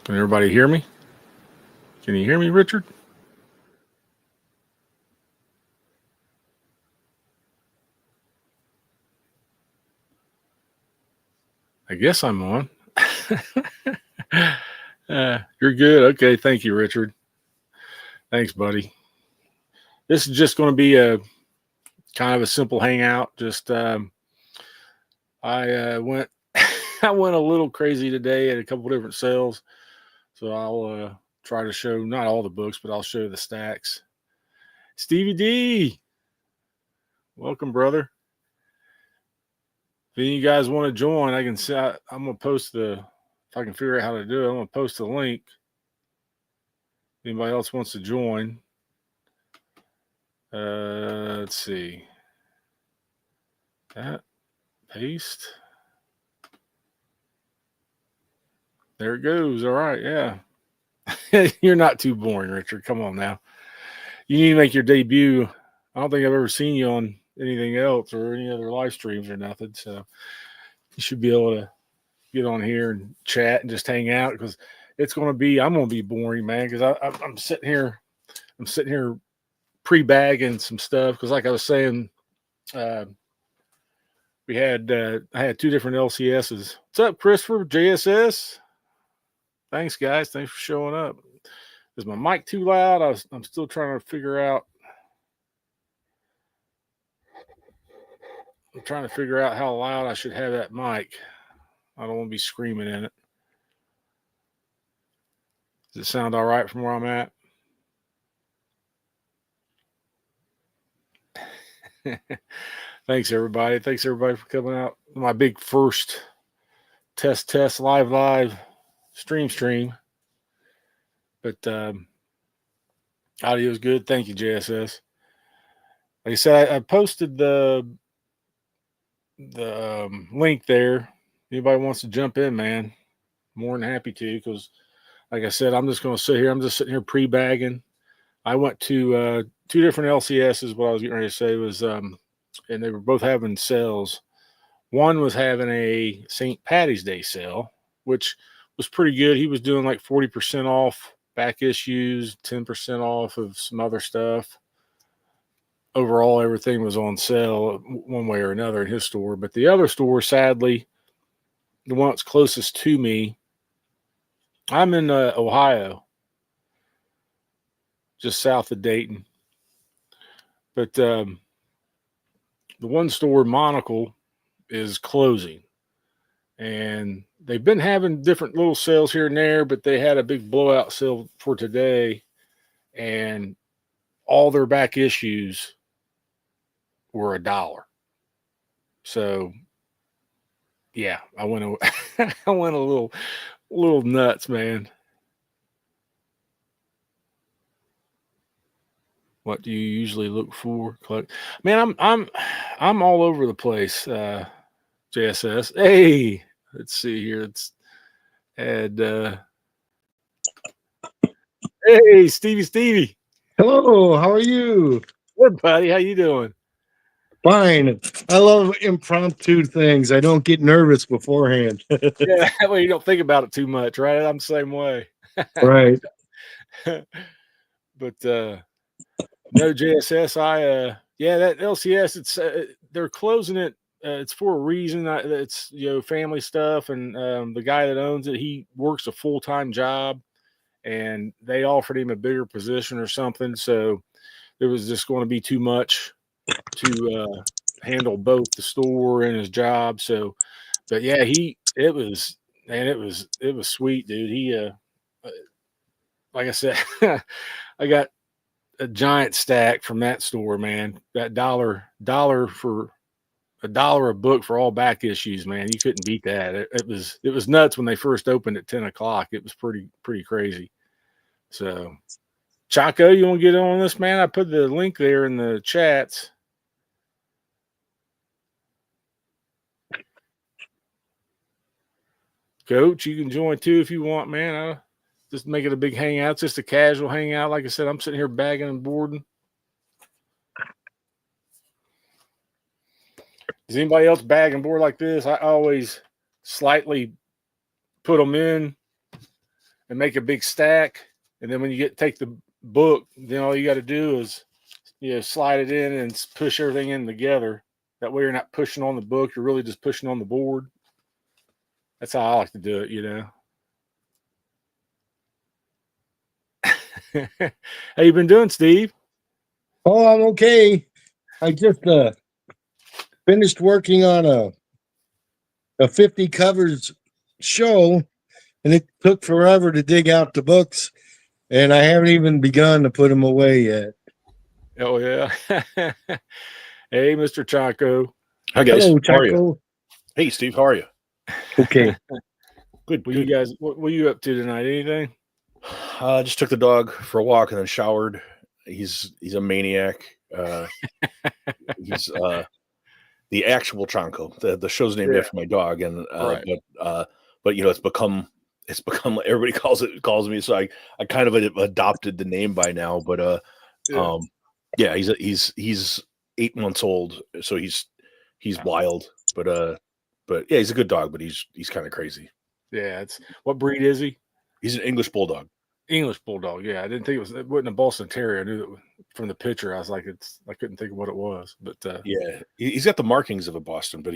Can everybody hear me? Can you hear me, Richard? I guess I'm on. You're good. Okay. Thank you, Richard. Thanks, buddy. This is just going to be a kind of a simple hangout. Just I went I went a little crazy today at a couple different sales, so I'll try to show not all the books, but I'll show the stacks. Stevie D, welcome, brother. If any of you guys want to join, I can see. I'm gonna post the. If I can figure out how to do it, I'm gonna post the link. Anybody else wants to join? Let's see. That paste. There it goes. All right, yeah. You're not too boring, Richard. Come on now. You need to make your debut. I don't think I've ever seen you on anything else or any other live streams or nothing. So you should be able to get on here and chat and just hang out because it's going to be. I'm going to be boring, man. Because I'm sitting here. I'm sitting here pre-bagging some stuff because, like I was saying, we had I had two different LCSs. What's up, Christopher? JSS. Thanks, guys. Thanks for showing up. Is my mic too loud? I'm still trying to figure out. I'm trying to figure out how loud I should have that mic. I don't want to be screaming in it. Does it sound all right from where I'm at? Thanks, everybody. Thanks, everybody, for coming out. My big first test, live stream. But audio is good. Thank you, JSS. Like I said, I posted the link there. Anybody wants to jump in, man, more than happy to. Because, like I said, I'm just going to sit here. I'm just sitting here pre-bagging. I went to two different LCSs. What I was getting ready to say was, and they were both having sales. One was having a St. Patty's Day sale, which was pretty good. He was doing like 40% off back issues, 10% off of some other stuff. Overall, everything was on sale one way or another in his store. But the other store, sadly, the one that's closest to me, I'm in Ohio, just south of Dayton. But the one store, Monocle, is closing. And they've been having different little sales here and there, but they had a big blowout sale for today. And all their back issues were $1. So yeah, I went I went a little nuts, man. What do you usually look for? Man, I'm all over the place. JSS. Hey, let's see here. It's had hey, Stevie. Hello, how are you? Good, buddy. How you doing? Fine. I love impromptu things. I don't get nervous beforehand. Yeah, that way you don't think about it too much, right? I'm the same way. Right. But no, JSS. That LCS. It's they're closing it. It's for a reason. It's family stuff, and the guy that owns it, he works a full-time job, and they offered him a bigger position or something. So there was just going to be too much to handle both the store and his job. So, but yeah, it was sweet, dude. He like I said, I got a giant stack from that store, man. That dollar for $1 a book for all back issues, man. You couldn't beat that. It was nuts when they first opened at 10 o'clock. It was pretty crazy. So, Chaco, you want to get on this, man? I put the link there in the chats. Coach, you can join too if you want, man. Just make it a big hangout. It's just a casual hangout. Like I said, I'm sitting here bagging and boarding. Does anybody else bag and board like this? I always slightly put them in and make a big stack. And then when you take the book, then all you got to do is, slide it in and push everything in together. That way you're not pushing on the book. You're really just pushing on the board. That's how I like to do it, How you been doing, Steve? Oh, I'm okay. I just finished working on a 50 covers show, and it took forever to dig out the books, and I haven't even begun to put them away yet. Oh yeah. Hey, Mr. Chaco. Hi guys. Hello, How are you? Chaco. Hey Steve, how are you? Okay. Good. What Good. you guys? What were you up to tonight? Anything? Just took the dog for a walk and then showered. He's a maniac. He's the actual Chanko. The show's named Yeah. after my dog, and Right. but it's become everybody calls me. So I kind of adopted the name by now. But Yeah. he's 8 months old, so he's wild. But yeah, he's a good dog, but he's kind of crazy. Yeah. What breed is he? He's an English bulldog. English bulldog. Yeah, I didn't think it wasn't a Boston Terrier. I knew that from the picture. I was like, I couldn't think of what it was. But Yeah, he's got the markings of a Boston, but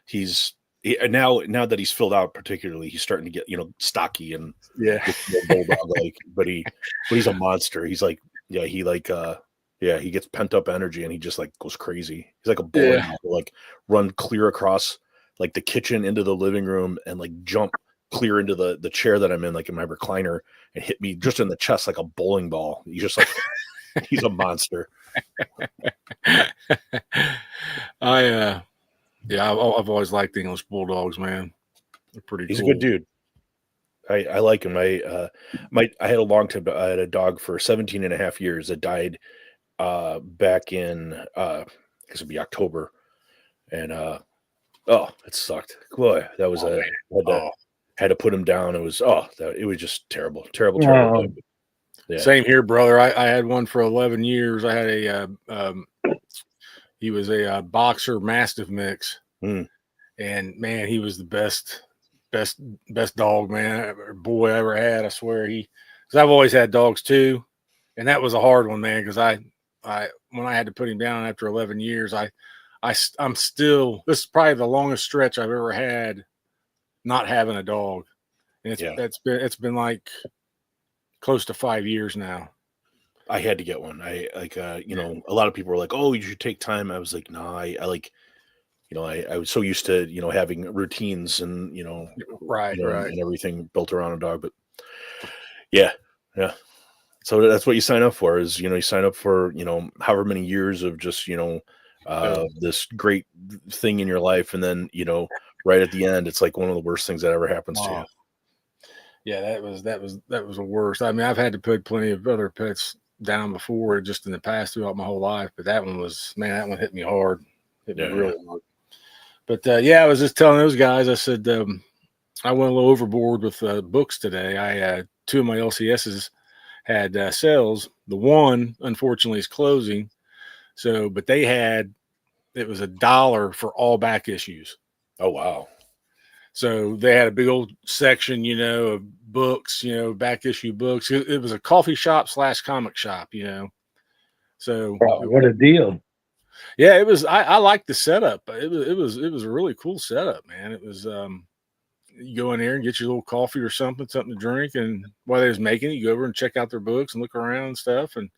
he's now that he's filled out, particularly, he's starting to get stocky and yeah, bulldog like. But he's a monster. He's like he gets pent up energy and he just like goes crazy. He's like a bull, like run clear across like the kitchen into the living room and like jump clear into the chair that I'm in, like in my recliner, and hit me just in the chest like a bowling ball. He's just like he's a monster. I've always liked English bulldogs, man. They're pretty. He's cool. a good dude. I like him. I had a long time. I had a dog for 17 and a half years that died back in I guess it'd be October, and it sucked. Boy, that was had to put him down. It was it was just terrible. Yeah. Same here, brother. I had one for 11 years. I had he was a boxer mastiff mix, and man, he was the best dog, man, or boy I ever had. I swear because I've always had dogs too, and that was a hard one, man. Because I when I had to put him down after 11 years, I'm still, this is probably the longest stretch I've ever had not having a dog, and it's been like close to 5 years now. I had to get one. I like a lot of people were like, "Oh, you should take time." I was like, "No, I like." I was so used to, having routines and, right. and everything built around a dog. But yeah. So that's what you sign up for is, you sign up for, however many years of just, this great thing in your life. And then, right at the end, it's like one of the worst things that ever happens to you. Yeah, that was the worst. I mean, I've had to put plenty of other pets down before, just in the past throughout my whole life. But that one hit me hard. Hit me really hard. But I was just telling those guys, I said, I went a little overboard with books today. Two of my LCSs had sales. The one, unfortunately, is closing. So, but it was $1 for all back issues. Oh, wow. So they had a big old section, of books, back issue books. It was a coffee shop / comic shop, So what a deal. Yeah, it was. I liked the setup. It was a really cool setup, man. It was you go in there and get your little coffee or something to drink, and while they was making it, you go over and check out their books and look around and stuff, and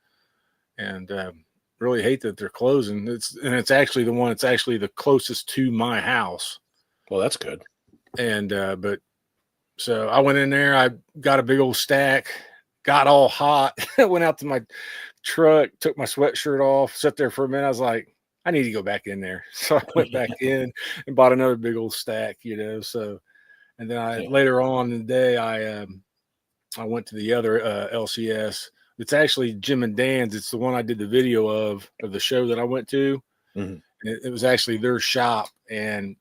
really hate that they're closing. It's actually the one. It's actually the closest to my house. Well, that's good. And but so I went in there. I got a big old stack. Got all hot. Went out to my truck, took my sweatshirt off, sat there for a minute. I was like, I need to go back in there. So I went back in and bought another big old stack, So, and then later on in the day, I went to the other LCS. It's actually Jim and Dan's. It's the one I did the video of the show that I went to. Mm-hmm. It was actually their shop. And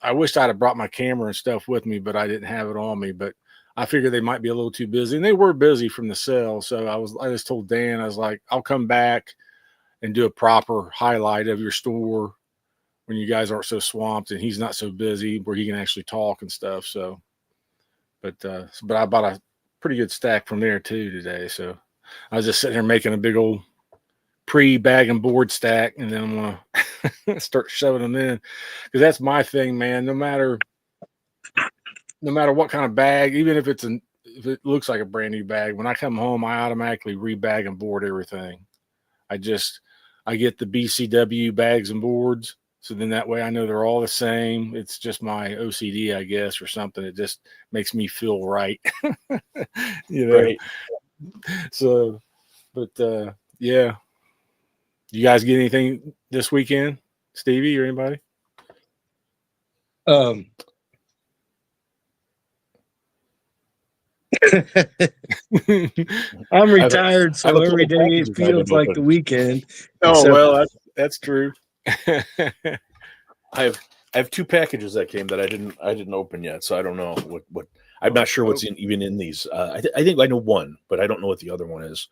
I wished I'd have brought my camera and stuff with me, but I didn't have it on me. But I figured they might be a little too busy, and they were busy from the sale. So I just told Dan, I was like, I'll come back and do a proper highlight of your store when you guys aren't so swamped and he's not so busy where he can actually talk and stuff. So, but I bought pretty good stack from there too today. So I was just sitting here making a big old pre-bag and board stack, and then I'm gonna start shoving them in, because that's my thing, man. No matter what kind of bag, even if if it looks like a brand new bag, when I come home, I automatically rebag and board everything. I get the BCW bags and boards, so then that way I know they're all the same. It's just my OCD, I guess, or something. It just makes me feel right, Right. So, but yeah. You guys get anything this weekend, Stevie or anybody? I'm retired, so I have a every couple day packages it I feels haven't like opened. the weekend. Oh, except- well, that's true. I have 2 packages that came that I didn't open yet, so I don't know what I'm not sure what's even in these. I think I know one, but I don't know what the other one is.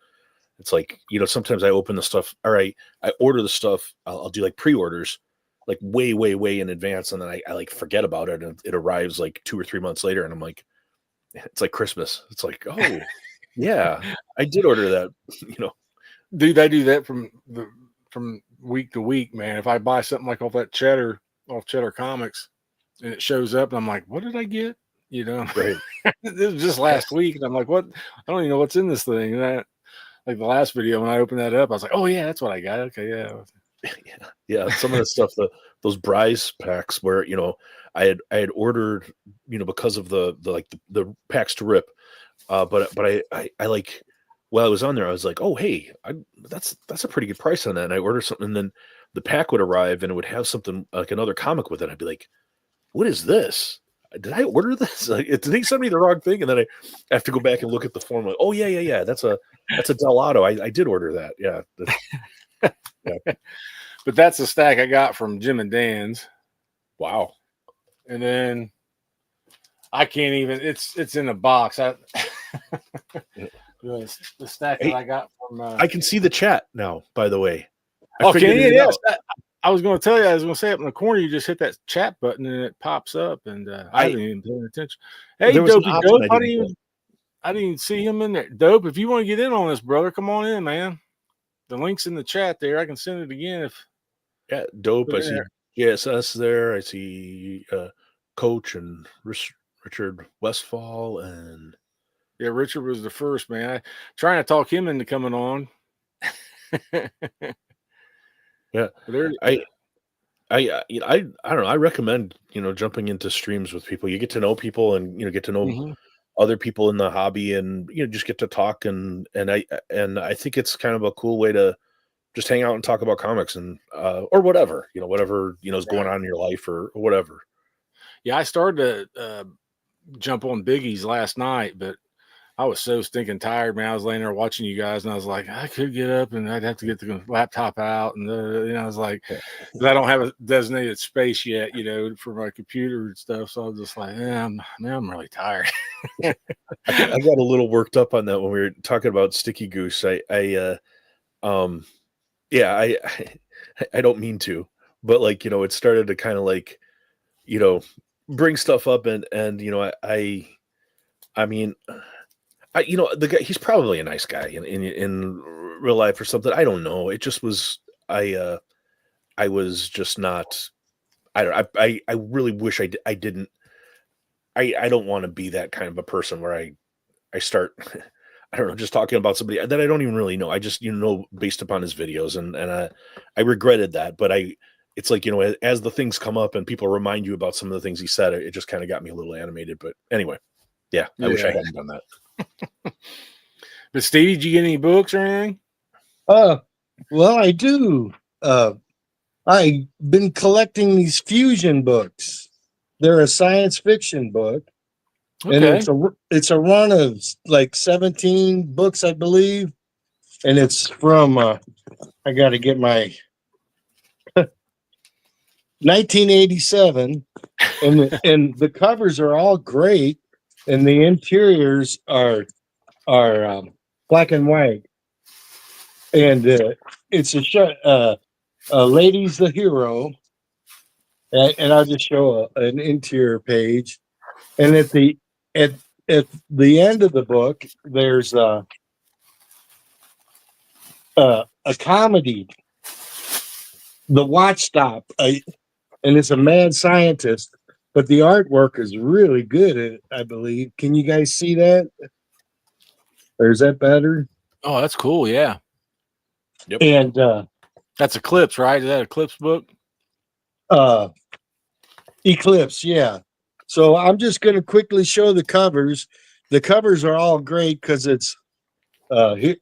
It's like, sometimes I open the stuff. All right, I order the stuff. I'll do like pre-orders, like way in advance, and then I like forget about it, and it arrives like 2 or 3 months later, and I'm like, it's like Christmas. It's like, oh yeah, I did order that. Dude, I do that from week to week, man. If I buy something like off Cheddar Comics, and it shows up, and I'm like, what did I get? Right. It was just last week, and I'm like, what? I don't even know what's in this thing. And like the last video, when I opened that up, I was like, oh yeah, that's what I got. Okay, yeah. Yeah. Some of the stuff, those Bryce packs where, I had ordered, because of the packs to rip. But I like, while I was on there, I was like, oh, hey, that's a pretty good price on that. And I ordered something, and then the pack would arrive and it would have something like another comic with it. I'd be like, what is this? Did I order this? Like, did he send me the wrong thing? And then I have to go back and look at the form. Like, oh yeah. That's a Delato. I did order that. Yeah. Yeah. But that's the stack I got from Jim and Dan's. Wow. And then I can't even. It's in a box. The stack that I got from. I can see the chat now. By the way. Can you? Yes. I was going to tell you. I was going to say up in the corner. You just hit that chat button and it pops up. And I didn't even pay attention. Hey, Dopey Dope. I didn't even see him in there. Dope. If you want to get in on this, brother, come on in, man. The link's in the chat there. I can send it again if. Yeah, Dope. I see JSS there. I see Coach and Richard Westfall, and yeah, Richard was the first, man. Trying to talk him into coming on. Yeah, I don't know. I recommend jumping into streams with people. You get to know people, and get to know other people in the hobby, and just get to talk, and I think it's kind of a cool way to just hang out and talk about comics and or whatever is going on in your life or whatever. Yeah, I started to jump on Biggie's last night, but I was so stinking tired, man. I was laying there watching you guys, and I was like, I could get up, and I'd have to get the laptop out, and I was like, I don't have a designated space yet, for my computer and stuff. So I was just like, I'm really tired. I got a little worked up on that when we were talking about Sticky Goose. I don't mean to, but it started to kind of bring stuff up, and I mean, the guy, he's probably a nice guy in real life or something. I don't know. It just was, I was just not, I really wish I didn't, I don't want to be that kind of a person where I start, I don't know, just talking about somebody that I don't even really know. I just, based upon his videos, and I regretted that, but it's like, as the things come up and people remind you about some of the things he said, it just kind of got me a little animated. But anyway, I wish I hadn't done that. But Stevie, did you get any books or anything? Well, I do. I've been collecting these fusion books. They're a science fiction book. Okay. And it's a run of like 17 books, I believe. And it's from I got to get my 1987, and the covers are all great, and the interiors are black and white, and it's a Lady's the Hero, and I'll just show an interior page, and at at the end of the book, there's a comedy, The Watch Stop, and it's a mad scientist, but the artwork is really good, I believe. Can you guys see that? Or is that better? Oh, that's cool. Yeah. And That's Eclipse, right? Is that Eclipse book? Eclipse, yeah. So I'm just going to quickly show the covers. The covers are all great because it's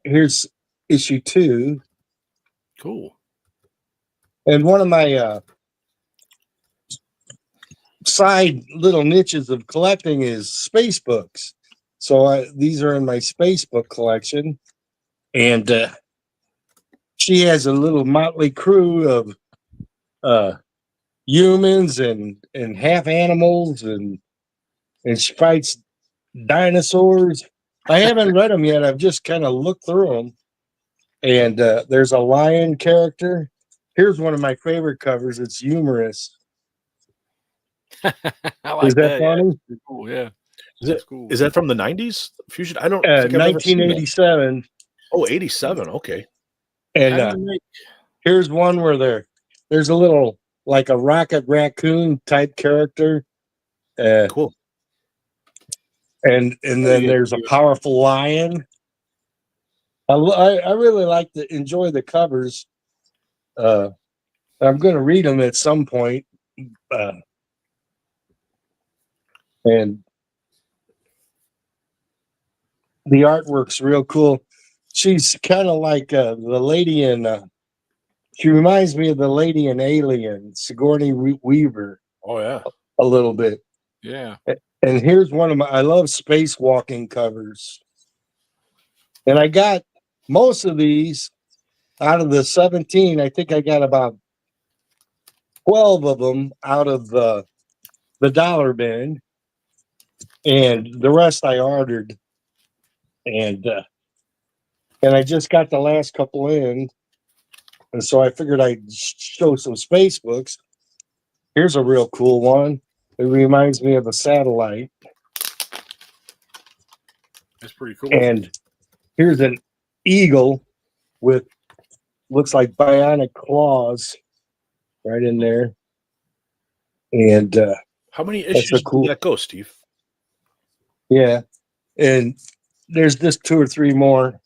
here's issue 2. Cool. And one of my side little niches of collecting is space books. So these are in my space book collection. And she has a little motley crew of humans and half animals, and she fights dinosaurs. I haven't read them yet. I've just kind of looked through them. And there's a lion character. Here's one of my favorite covers. It's humorous. I like Is that funny? Yeah. Cool. Yeah. Is that from the 90s? Fusion? I don't think I've ever seen that. 1987. Oh, 87. Okay. And here's one where there's a little, like a Rocket Raccoon type character. Cool. And then there's a powerful lion. I really like to enjoy the covers. I'm going to read them at some point. And the artwork's real cool. She's kind of like the lady in. She reminds me of the lady in Alien, Sigourney Weaver. Oh yeah, a little bit. Yeah. And here's one of my. I love spacewalking covers, and I got most of these out of the 17. I think I got about 12 of them out of the dollar bin, and the rest I ordered. And I just got the last couple in, and so I figured I'd show some space books. Here's a real cool one. It reminds me of a satellite. That's pretty cool. And here's an eagle with looks like bionic claws right in there. And how many issues did that go, Steve? Yeah, and there's just 2 or 3 more,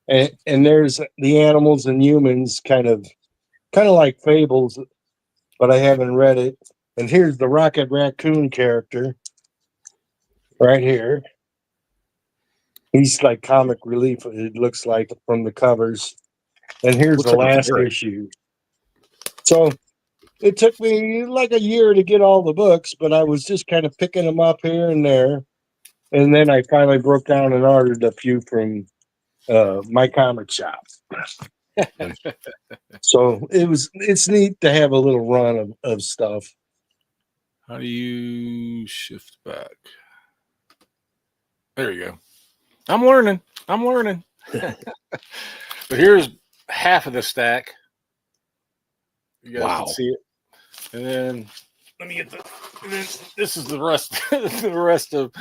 and there's the animals and humans, kind of like Fables, but I haven't read it. And here's the Rocket Raccoon character right here. He's like comic relief, it looks like, from the covers. And here's the last issue. So it took me like a year to get all the books, but I was just kind of picking them up here and there. And then I finally broke down and ordered a few from my comic shop. So it's neat to have a little run of stuff. How do you shift back? There you go. I'm learning. But here's half of the stack. You guys can see it. And then let me get this is the rest. The rest of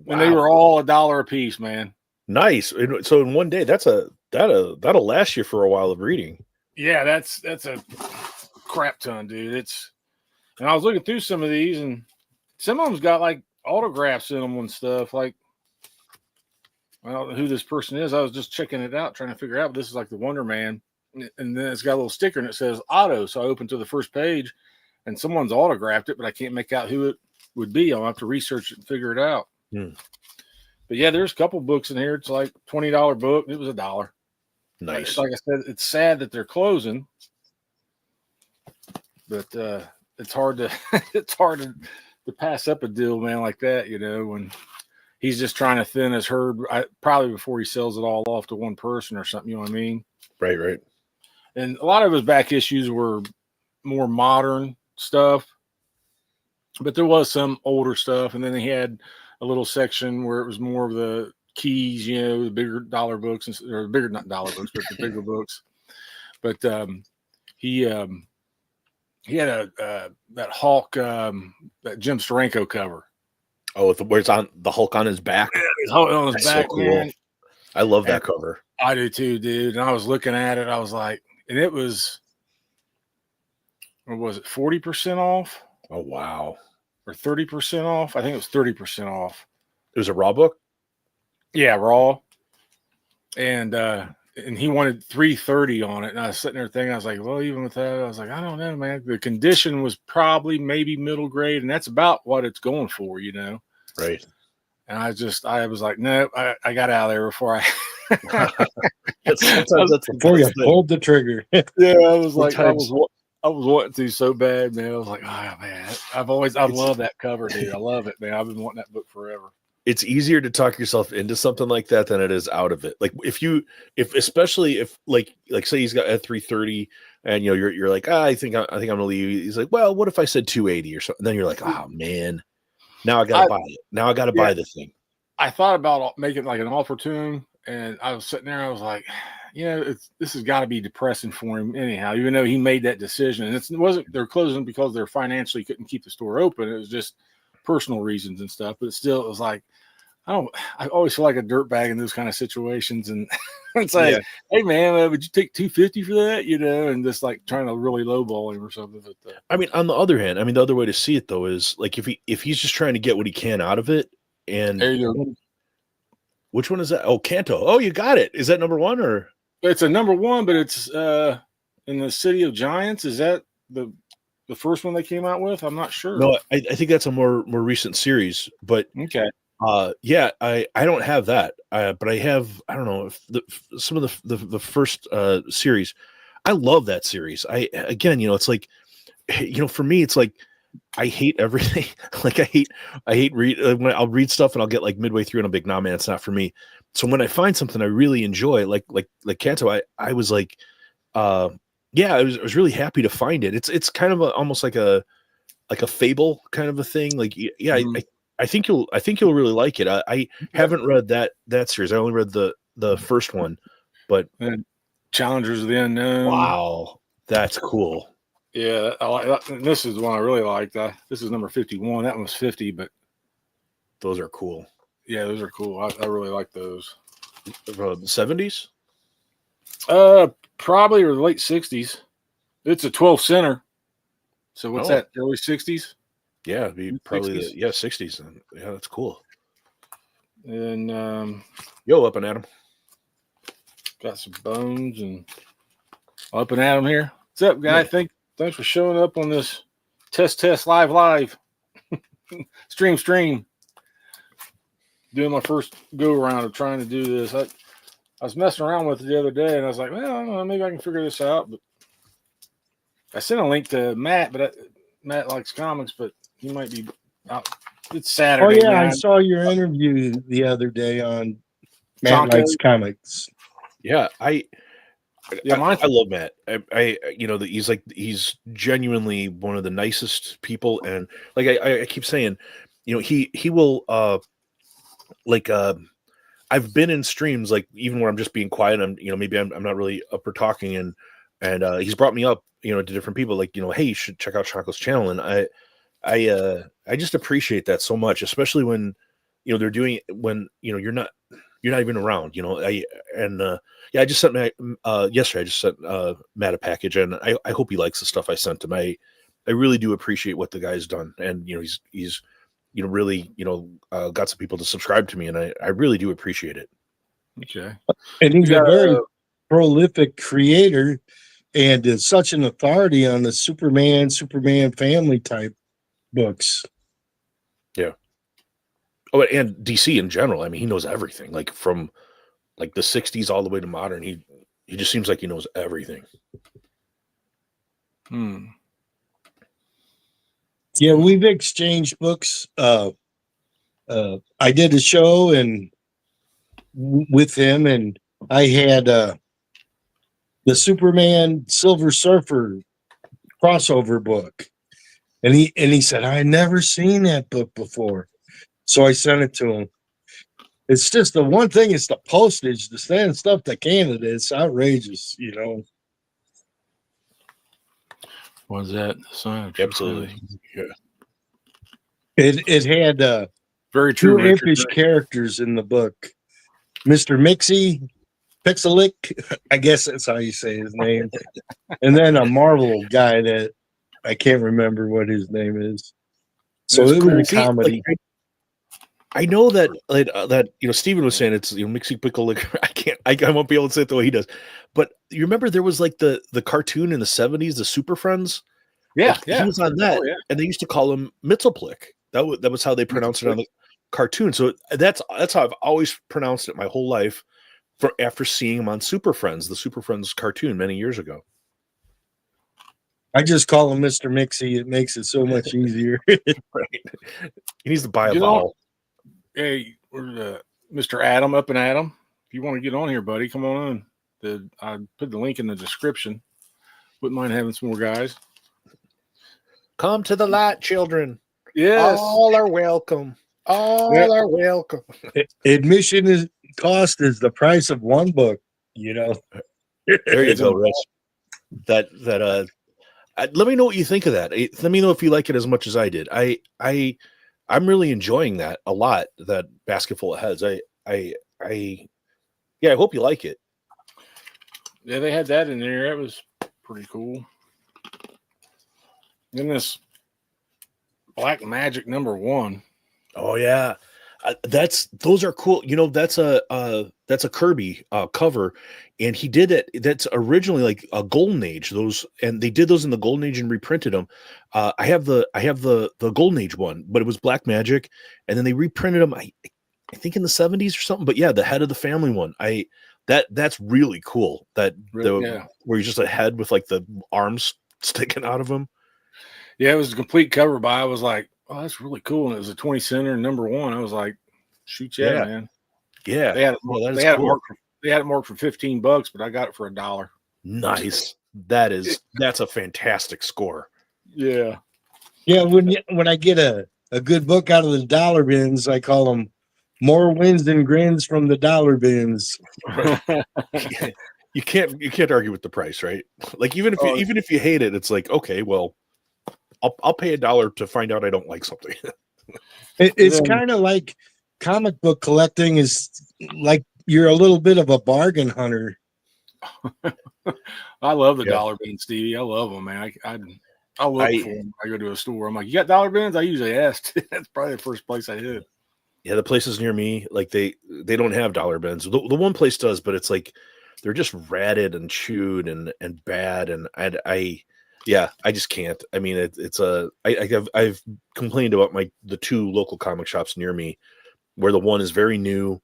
when they were all $1 a piece, man. Nice. So in one day, that'll last you for a while of reading. Yeah, that's a crap ton, dude. And I was looking through some of these, and some of them's got like autographs in them and stuff. Like, I don't know who this person is. I was just checking it out, trying to figure out. But this is like the Wonder Man, and then it's got a little sticker and it says Otto. So I opened to the first page, and someone's autographed it, but I can't make out who it would be. I'll have to research it and figure it out. But yeah, there's a couple books in here. It's like $20 book. It was $1. Nice. Like I said, it's sad that they're closing, but it's hard to pass up a deal, man, like that, when he's just trying to thin his herd, probably before he sells it all off to one person or something. You know what I mean? Right. And a lot of his back issues were more modern stuff, but there was some older stuff. And then he had a little section where it was more of the keys, the bigger dollar books, or bigger, not dollar books, but the bigger books. But he had that Hulk, that Jim Steranko cover. Oh, where it's on the Hulk on his back. He's holding on his That's so back, cool. man. I love that And cover. I do too, dude. And I was looking at it. I was like, and it was, what was it, 40% off Oh wow. or 30% off? I think it was 30% off. It was a raw book. Yeah, raw. And he wanted 330 on it. And I was sitting there thinking, I was like, well, even with that, I was like, I don't know, man. The condition was probably maybe middle grade, and that's about what it's going for, you know. Right. And I was like, no, I got out of there before I Sometimes that's Before you pulled the trigger. yeah, I was like, I Sometimes- was wanting to so bad, man. I was like, oh man, I love that cover, dude. I love it, man. I've been wanting that book forever. It's easier to talk yourself into something like that than it is out of it. Like especially if like say he's got at 330 and you're like, I think I'm gonna leave. He's like, well, what if I said 280 or something? And then you're like, oh man, now I gotta buy it. Now I gotta buy the thing. I thought about making like an offer to him, and I was sitting there. I was like, this has got to be depressing for him anyhow. Even though he made that decision, and it wasn't they're closing because they're financially couldn't keep the store open. It was just personal reasons and stuff. But still, it was like I always feel like a dirtbag in those kind of situations, and it's like, hey man, would you take 250 for that? And just like trying to really lowball him or something. But, I mean, on the other hand, the other way to see it though is like if he's just trying to get what he can out of it. And there you go. Which one is that? Oh, Kanto. Oh, you got it. Is that number one or? It's a number one, but it's in the City of Giants. Is that the first one they came out with? I'm not sure. No, I think that's a more recent series. But okay. Yeah, I don't have that. But I have. I don't know if some of the first series. I love that series. It's like, for me, it's like. I hate everything. Like I hate read when I'll read stuff and I'll get like midway through and I'm like, nah, man, it's not for me. So when I find something I really enjoy, like Kanto, I was like, I was really happy to find it. It's kind of almost like a fable kind of a thing. Like, I think you'll really like it. I haven't read that series. I only read the first one, but Challengers of the Unknown. Wow, that's cool. Yeah, I like that. And this is the one I really liked. This is number 51. That one was 50, but those are cool. Yeah, those are cool. I really like those. From the 70s? Probably or the late 60s. It's a 12 center. So what's that? Early 60s? Yeah, it'd be probably 60s. Then. Yeah, that's cool. And yo, Up and Adam. Got some bones and Up and Adam here. What's up, guy? Yeah. Thanks for showing up on this test live stream. Doing my first go around of trying to do this. I was messing around with it the other day, and I was like, well, I don't know, maybe I can figure this out. But I sent a link to Matt, but Matt likes comics, but he might be out. It's Saturday. Oh yeah, I saw your interview the other day on Matt Likes Comics. Yeah, I love Matt. He's genuinely one of the nicest people, and like I keep saying, he will I've been in streams like even where I'm just being quiet. Maybe I'm not really up or talking, and he's brought me up, to different people like, hey, you should check out Chaco's channel, and I just appreciate that so much, especially when they're doing it when you're not even around. I just sent Matt yesterday. I just sent Matt a package, and I hope he likes the stuff I sent him. I really do appreciate what the guy's done, and he's really got some people to subscribe to me, and I really do appreciate it. Okay, and he's a very prolific creator, and is such an authority on the Superman family type books. Yeah. Oh, and DC in general. I mean, he knows everything, like from like the 60s all the way to modern. He just seems like he knows everything. Yeah, we've exchanged books. I did a show with him, and I had the Superman Silver Surfer crossover book, and he said, I had never seen that book before, so I sent it to him. It's just the one thing is the postage, the sending stuff to Canada. It's outrageous, What's that? Absolutely. Yeah. It had Very two true. Richard. impish characters in the book. Mr. Mixie, Pixelic, I guess that's how you say his name. And then a Marvel guy that I can't remember what his name is. So It's it cool. was a See, comedy. like, I know that that Steven was saying it's Mixie Pickle. Like, I won't be able to say it the way he does. But you remember there was like the cartoon in the 70s, the Super Friends. Yeah, Like, he was on that, Oh, yeah. and they used to call him Mitzelplick. That was how they pronounced it on the cartoon. So that's how I've always pronounced it my whole life. After seeing him on Super Friends, the Super Friends cartoon many years ago. I just call him Mr. Mixie. It makes it so much easier. Right. He needs to buy a You know- vowel. Hey, we're Mr. Adam up and Adam. If you want to get on here, buddy, come on in. I put the link in the description. Wouldn't mind having some more guys. Come to the light, children. Yes. All are welcome. All Yeah. are welcome. Admission cost is the price of one book, you know. There you go, Russ. Let me know what you think of that. Let me know if you like it as much as I did. I'm really enjoying that a lot. That Basket Full of Heads. I hope you like it. Yeah, they had that in there. That was pretty cool. Then this Black Magic #1. Oh yeah, those are cool. You know, that's a Kirby cover, and he did it. That's originally like a Golden Age. And they did those in the Golden Age and reprinted them. I have the Golden Age one, but it was Black Magic, and then they reprinted them. I think in the 70s or something. But yeah, the Head of the Family one. That's really cool. Where he's just a head with like the arms sticking out of him. Yeah, it was a complete cover by. I was like, oh, that's really cool. And it was a 20 center #1. I was like, shoot, yeah, man. Yeah. They had it, well, they had it marked. They had it marked for $15, but I got it for $1. Nice. That's a fantastic score. Yeah. Yeah, when I get a good book out of the dollar bins, I call them more wins than grins from the dollar bins. You can't argue with the price, right? Like even if you hate it, it's like, okay, well, I'll pay $1 to find out I don't like something. It's kind of like comic book collecting is like you're a little bit of a bargain hunter. I love the dollar bins, Stevie. I love them, man. I look for them. I go to a store. I'm like, you got dollar bins? I usually ask. That's probably the first place I hit. Yeah, the places near me, like they don't have dollar bins. The one place does, but it's like they're just ratted and chewed and bad. And I just can't. I mean, I've complained about the two local comic shops near me, where the one is very new.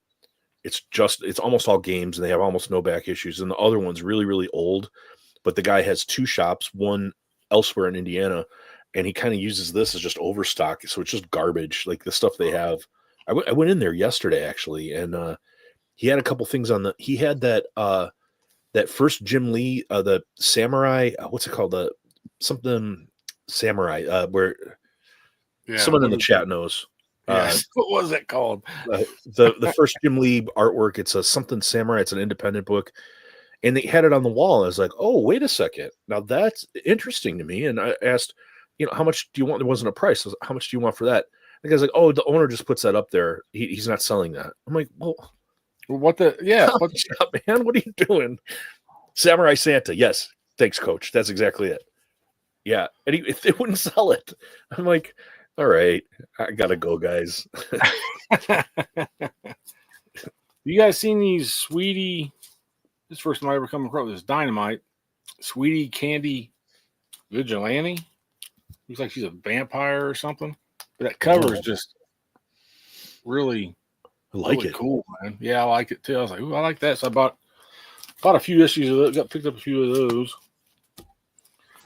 It's almost all games and they have almost no back issues. And the other one's really, really old, but the guy has two shops, one elsewhere in Indiana, and he kind of uses this as just overstock. So it's just garbage. Like the stuff they have. I went in there yesterday actually, and he had a couple things he had that first Jim Lee, the samurai, what's it called? The something samurai, where someone in the chat knows. What was it called? The first Jim Lee artwork. It's a something samurai. It's an independent book, and they had it on the wall. I was like, oh, wait a second. Now that's interesting to me. And I asked, how much do you want? There wasn't a price. I was like, how much do you want for that? The guy's like, oh, the owner just puts that up there. He's not selling that. I'm like, well, what the? Yeah, up, man. What are you doing? Samurai Santa. Yes, thanks, Coach. That's exactly it. Yeah, and they wouldn't sell it. I'm like, all right, I gotta go, guys. You guys seen these Sweetie? This is the first time I ever come across this Dynamite Sweetie Candy Vigilante. Looks like she's a vampire or something. But that cover is just really, really cool, man. Yeah, I like it too. I was like, ooh, I like that. So I bought a few issues of it. Got picked up a few of those.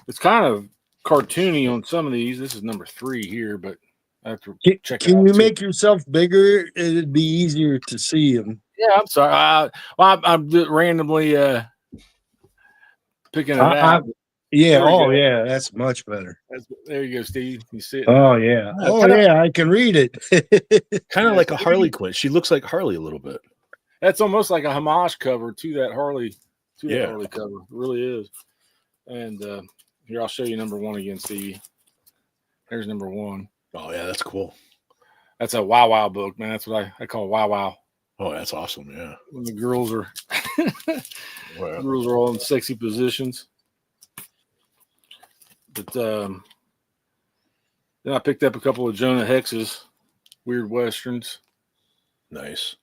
It's kind of cartoony on some of these. This is #3 here, but I have to check. Can you make yourself bigger? It'd be easier to see them. Yeah, I'm sorry. I'm just randomly picking it out. Yeah. That's much better. There you go, Steve. You see it? Oh yeah. I can read it. Kind of like a Harley Quinn. She looks like Harley a little bit. That's almost like a homage cover to that Harley. That Harley cover. It really is. And here, I'll show you #1 again, Steve. There's #1. Oh yeah, that's cool. That's a wow wow book, man. That's what I call wow wow. Oh, that's awesome. Yeah. When the girls are Wow. girls are all in sexy positions. But then I picked up a couple of Jonah Hex's weird westerns. Nice.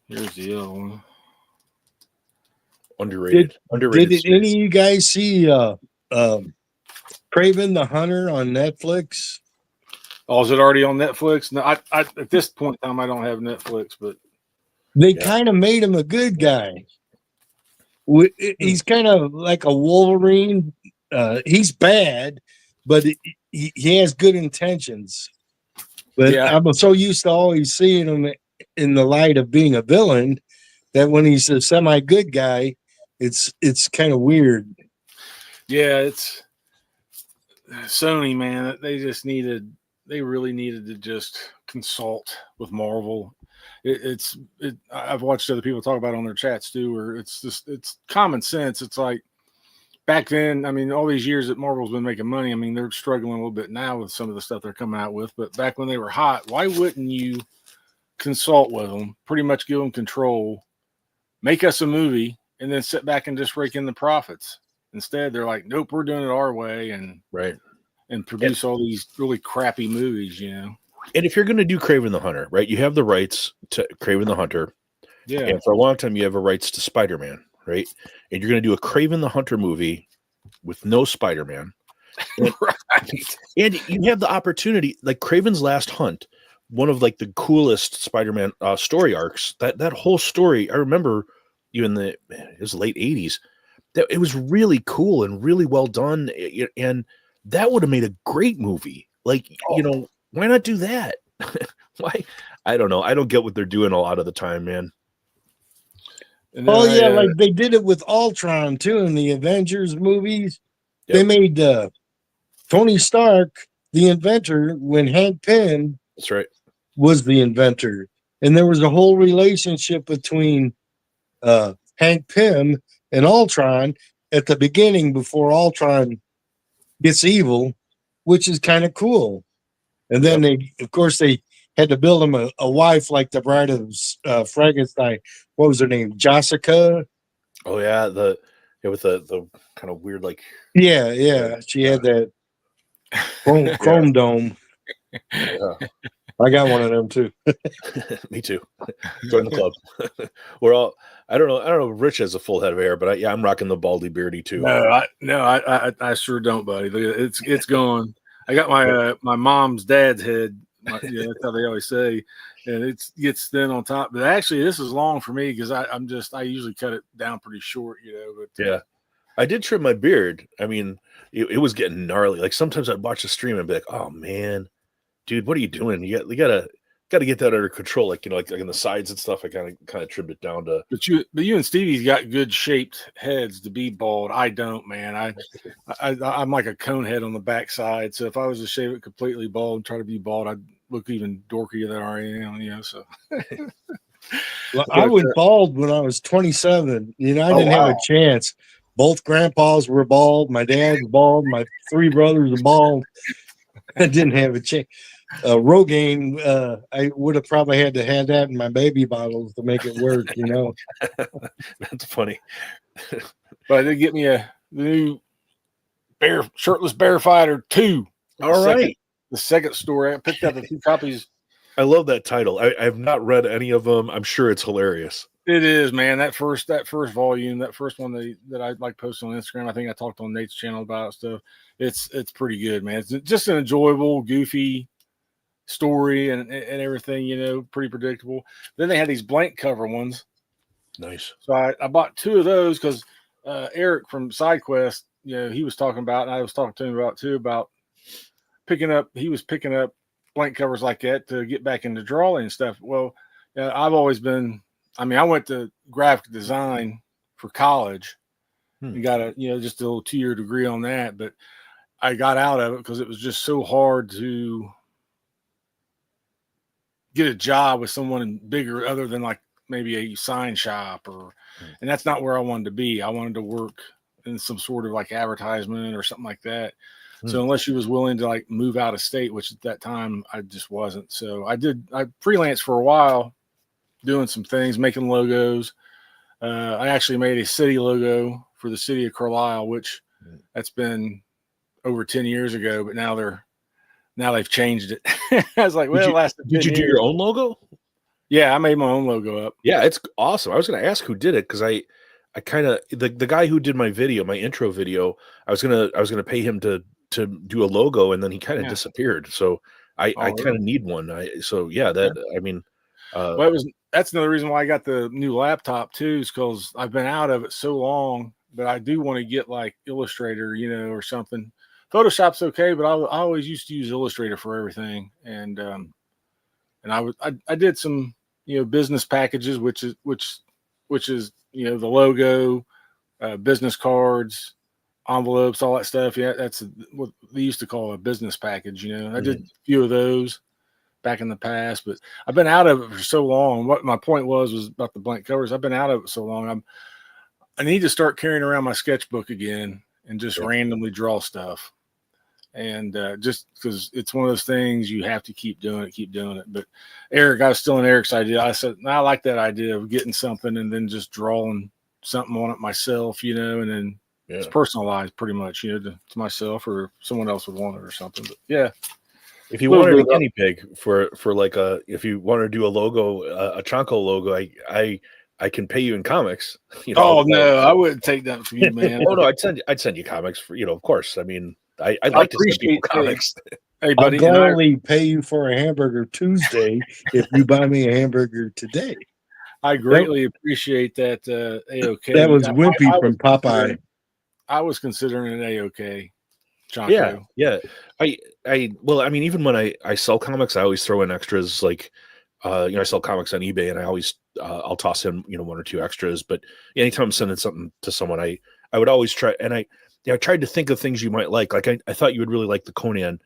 Here's the other one. Underrated. Did any of you guys see Craven the Hunter on Netflix? Oh, is it already on Netflix? No, I at this point in time I don't have Netflix, but They kind of made him a good guy. He's kind of like a Wolverine. He's bad, but he has good intentions. But yeah, I'm so used to always seeing him in the light of being a villain that when he's a semi good guy, it's kind of weird. yeah, it's Sony, man. They really needed to just consult with Marvel. I've watched other people talk about it on their chats too, where it's common sense. It's like back then, I mean, all these years that Marvel's been making money, I mean, they're struggling a little bit now with some of the stuff they're coming out with. But back when they were hot, why wouldn't you consult with them, pretty much give them control, make us a movie, and then sit back and just rake in the profits? Instead, they're like, nope, we're doing it our way, and produce all these really crappy movies, you know. And if you're going to do Craven the Hunter, right, you have the rights to Craven the Hunter. Yeah. And for a long time, you have the rights to Spider-Man, right? And you're going to do a Craven the Hunter movie with no Spider-Man. And, Right. And you have the opportunity, like Craven's Last Hunt, one of like the coolest Spider-Man story arcs. That whole story, I remember even it was late 80s. That it was really cool and really well done. And that would have made a great movie. Like, you know, why not do that? Why? I don't know. I don't get what they're doing a lot of the time, man. Oh yeah, like they did it with Ultron too in the Avengers movies. Yep. They made Tony Stark the inventor when Hank Pym That's right. was the inventor, and there was a whole relationship between Hank Pym and Ultron at the beginning before Ultron gets evil, which is kind of cool. And then they had to build him a wife like the Bride of Frankenstein. What was her name? Jessica. Oh yeah, with the kind of weird like. Yeah. She had that chrome dome. Yeah. I got one of them too. Me too. Join the club. We're all. I don't know. Rich has a full head of hair, but I'm rocking the baldy beardy too. I sure don't, buddy. It's gone. I got my mom's dad's head. That's how they always say, and it gets thin on top. But actually, this is long for me because I usually cut it down pretty short, you know. But yeah, I did trim my beard. I mean, it was getting gnarly. Like sometimes I'd watch the stream and be like, "Oh man, dude, what are you doing? You gotta get that under control." Like like in the sides and stuff. I kind of trimmed it down to. But you and Stevie's got good shaped heads to be bald. I don't, man. I'm like a cone head on the backside. So if I was to shave it completely bald and try to be bald, I'd look even dorkier than I am. You know, so. Well, I went bald when I was 27. You know, I didn't have a chance. Both grandpas were bald. My dad was bald. My three brothers were bald. I didn't have a chance. Rogaine, I would have probably had to have that in my baby bottles to make it work, you know. That's funny. But I did get me the new Shirtless Bear Fighter 2. All right. The second story. I picked up a few copies. I love that title. I have not read any of them. I'm sure it's hilarious. It is, man. That first volume, that first one that I like posted on Instagram. I think I talked on Nate's channel about stuff. It's pretty good, man. It's just an enjoyable, goofy story and everything, you know, pretty predictable. Then they had these blank cover ones. Nice. So I bought two of those because Eric from SideQuest, you know, he was talking about, and I was talking to him about too, about picking up blank covers like that to get back into drawing and stuff. Well, I've always been, I went to graphic design for college and got just a little 2-year degree on that, but I got out of it because it was just so hard to get a job with someone bigger other than like maybe a sign shop and that's not where I wanted to be. I wanted to work in some sort of like advertisement or something like that. So unless you was willing to like move out of state, which at that time I just wasn't. So I freelanced for a while doing some things, making logos. I actually made a city logo for the city of Carlisle, which that's been over 10 years ago, but now they've changed it. I was like, well, did you do your own logo? Yeah, I made my own logo up. Yeah, it's awesome. I was going to ask who did it because I kind of the guy who did my video, my intro video. I was gonna pay him to do a logo, and then he kind of disappeared. So I kind of need one. That's another reason why I got the new laptop too, is because I've been out of it so long. But I do want to get like Illustrator, or something. Photoshop's okay, but I always used to use Illustrator for everything, and I did some business packages, which is the logo, business cards, envelopes, all that stuff. Yeah, that's what they used to call a business package. I did a few of those back in the past, but I've been out of it for so long. What my point was about the blank covers. I've been out of it so long. I need to start carrying around my sketchbook again and just randomly draw stuff. And just because it's one of those things you have to keep doing it. But Eric, I was stealing Eric's idea. I said, I like that idea of getting something and then just drawing something on it myself, and then it's personalized pretty much, to myself, or someone else would want it or something. But yeah. If you wanted a guinea pig for like if you want to do a logo, a Chonko logo, I can pay you in comics. Oh no, I wouldn't take that from you, man. Oh no, I'd send you comics for, of course. I mean, I'd like to send people comics. Hey, buddy, I'll gladly pay you for a hamburger Tuesday if you buy me a hamburger today. I greatly appreciate that, AOK. That was Wimpy from Popeye. I was considering an AOK. Chonko. Yeah. Well, I mean, even when I sell comics, I always throw in extras. Like, I sell comics on eBay, and I always I'll toss in one or two extras. But anytime I'm sending something to someone, I would always try, and I tried to think of things you might like. Like I thought you would really like the Conan,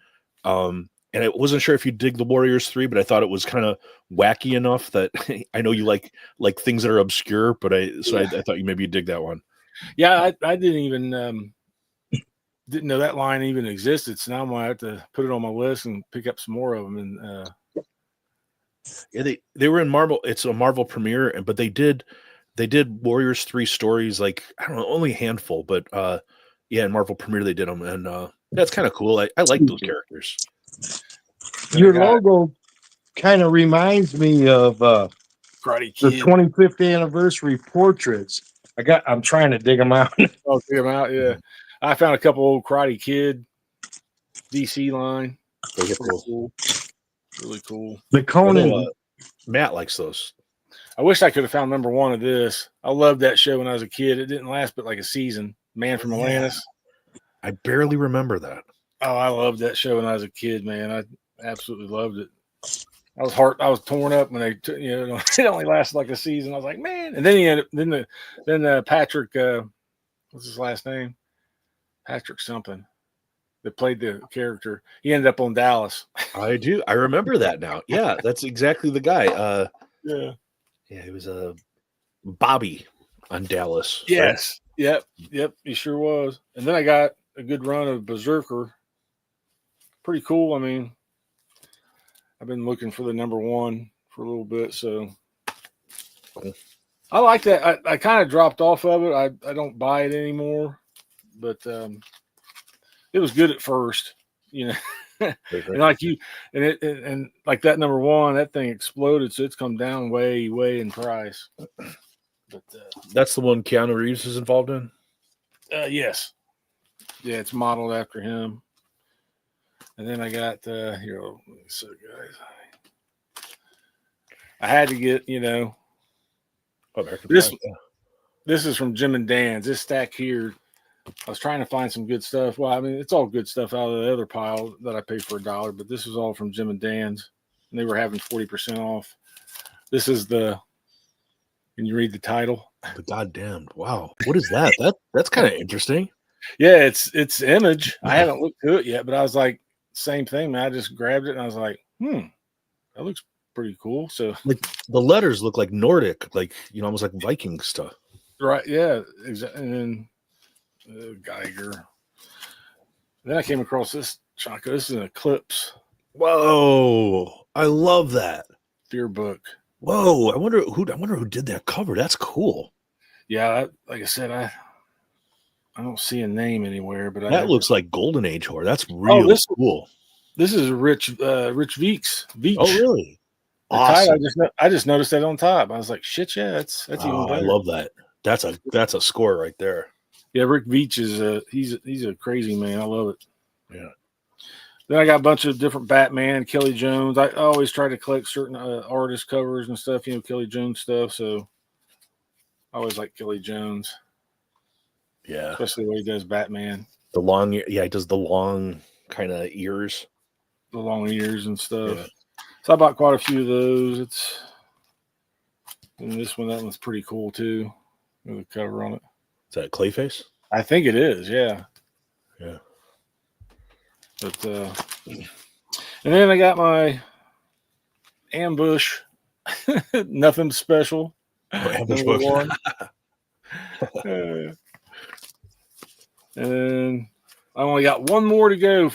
and I wasn't sure if you dig the Warriors 3, but I thought it was kind of wacky enough that I know you like things that are obscure. But I thought maybe you'd dig that one. Yeah, I didn't even didn't know that line even existed. So now I'm gonna have to put it on my list and pick up some more of them. And yeah, they were in Marvel. It's a Marvel premiere, but they did Warriors 3 stories, like, I don't know, only a handful, but in Marvel premiere they did them, and that's kind of cool. I like those characters. Your logo kind of reminds me of Karate Kid. The 25th anniversary portraits. I'm trying to dig them out. Oh, dig them out, yeah. I found a couple old Karate Kid DC line. Those are cool. Really cool. The Conan. Matt likes those. I wish I could have found number one of this. I loved that show when I was a kid. It didn't last but like a season. Man from Atlantis. I barely remember that. Oh, I loved that show when I was a kid, man. I absolutely loved it. I was torn up when they it only lasted like a season. I was like, man. And then Patrick, what's his last name? Patrick something, that played the character. He ended up on Dallas. I do. I remember that now. Yeah, that's exactly the guy. Yeah, it was Bobby on Dallas. Yes. Right? Yep. He sure was. And then I got a good run of Berserker. Pretty cool. I mean, I've been looking for the number one for a little bit, so I like that. I kind of dropped off of it. I don't buy it anymore, but it was good at first, and like you, and like that number one, that thing exploded, so it's come down way in price. But that's the one Keanu Reeves is involved in. Yes, yeah, it's modeled after him. And then I got here. So guys, I had to get this is from Jim and Dan's. This stack here, I was trying to find some good stuff. Well, I mean, it's all good stuff out of the other pile that I paid for $1, but this was all from Jim and Dan's, and they were having 40% off. This is can you read the title? The Goddamned. Wow. What is that? That's kind of interesting. Yeah, it's Image. I haven't looked through it yet, but I was like, same thing, man. I just grabbed it and I was like, that looks pretty cool. So like the letters look like Nordic, like, almost like Viking stuff. Right. Yeah. Exactly. And then Geiger. Then I came across this Chaco. This is an Eclipse Whoa, I love that. Deer book. Whoa, I wonder who did that cover. That's cool. Yeah, like I said, I don't see a name anywhere, but That looks like Golden Age horror. That's real cool. This is Rich Veeks. Oh, really? Awesome. I just noticed that on top. I was like, shit, yeah, that's even better. I love that. That's a score right there. Yeah, Rick Veach is he's a crazy man. I love it. Yeah. Then I got a bunch of different Batman, Kelly Jones. I always try to collect certain artist covers and stuff, Kelly Jones stuff. So I always like Kelly Jones. Yeah. Especially the way he does Batman. He does the long kind of ears. The long ears and stuff. Yeah. So I bought quite a few of those. And that one's pretty cool too. With a cover on it. Is that Clayface? I think it is, yeah. Yeah. But and then I got my Ambush. Nothing special. Ambush book. And then I only got one more to go,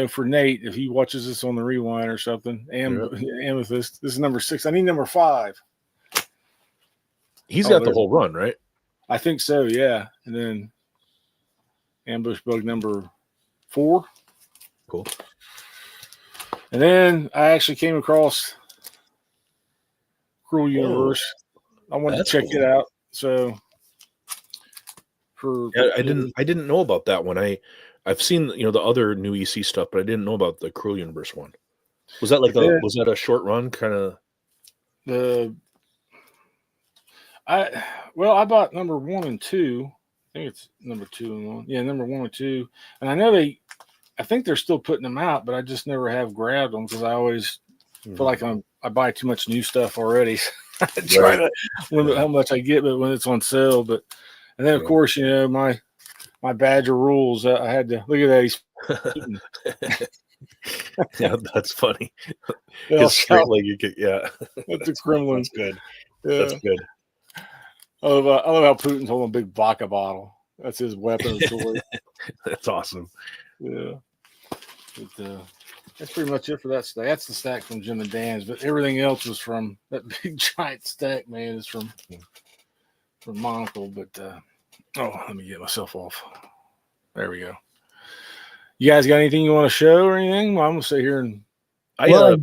for Nate if he watches this on the rewind or something. Amethyst. This is number 6. I need number 5. He's got the whole run, right? I think so, yeah. And then Ambush bug number 4. Cool. And then I actually came across Cruel Universe. I wanted to check it out. So I didn't know about that one. I've seen the other new EC stuff, but I didn't know about the Cruel Universe one. Was that was that a short run kind of? I bought number 1 and 2. I think it's number 2 and 1. Yeah, number 1 and 2. And I know I think they're still putting them out, but I just never have grabbed them because I always feel like I buy too much new stuff already. I try to limit how much I get, but when it's on sale. And then of course, my Badger rules. I had to look at that. Yeah, that's funny. His straight leg, That's a Kremlin. That's good. Yeah. That's good. I love how Putin's holding a big vodka bottle. That's his weapon of choice. That's awesome. Yeah. But, that's pretty much it for that stack. That's the stack from Jim and Dan's, but everything else was from that big giant stack, man, is from Monocle. But let me get myself off. There we go. You guys got anything you want to show or anything? Well, I'm gonna sit here and I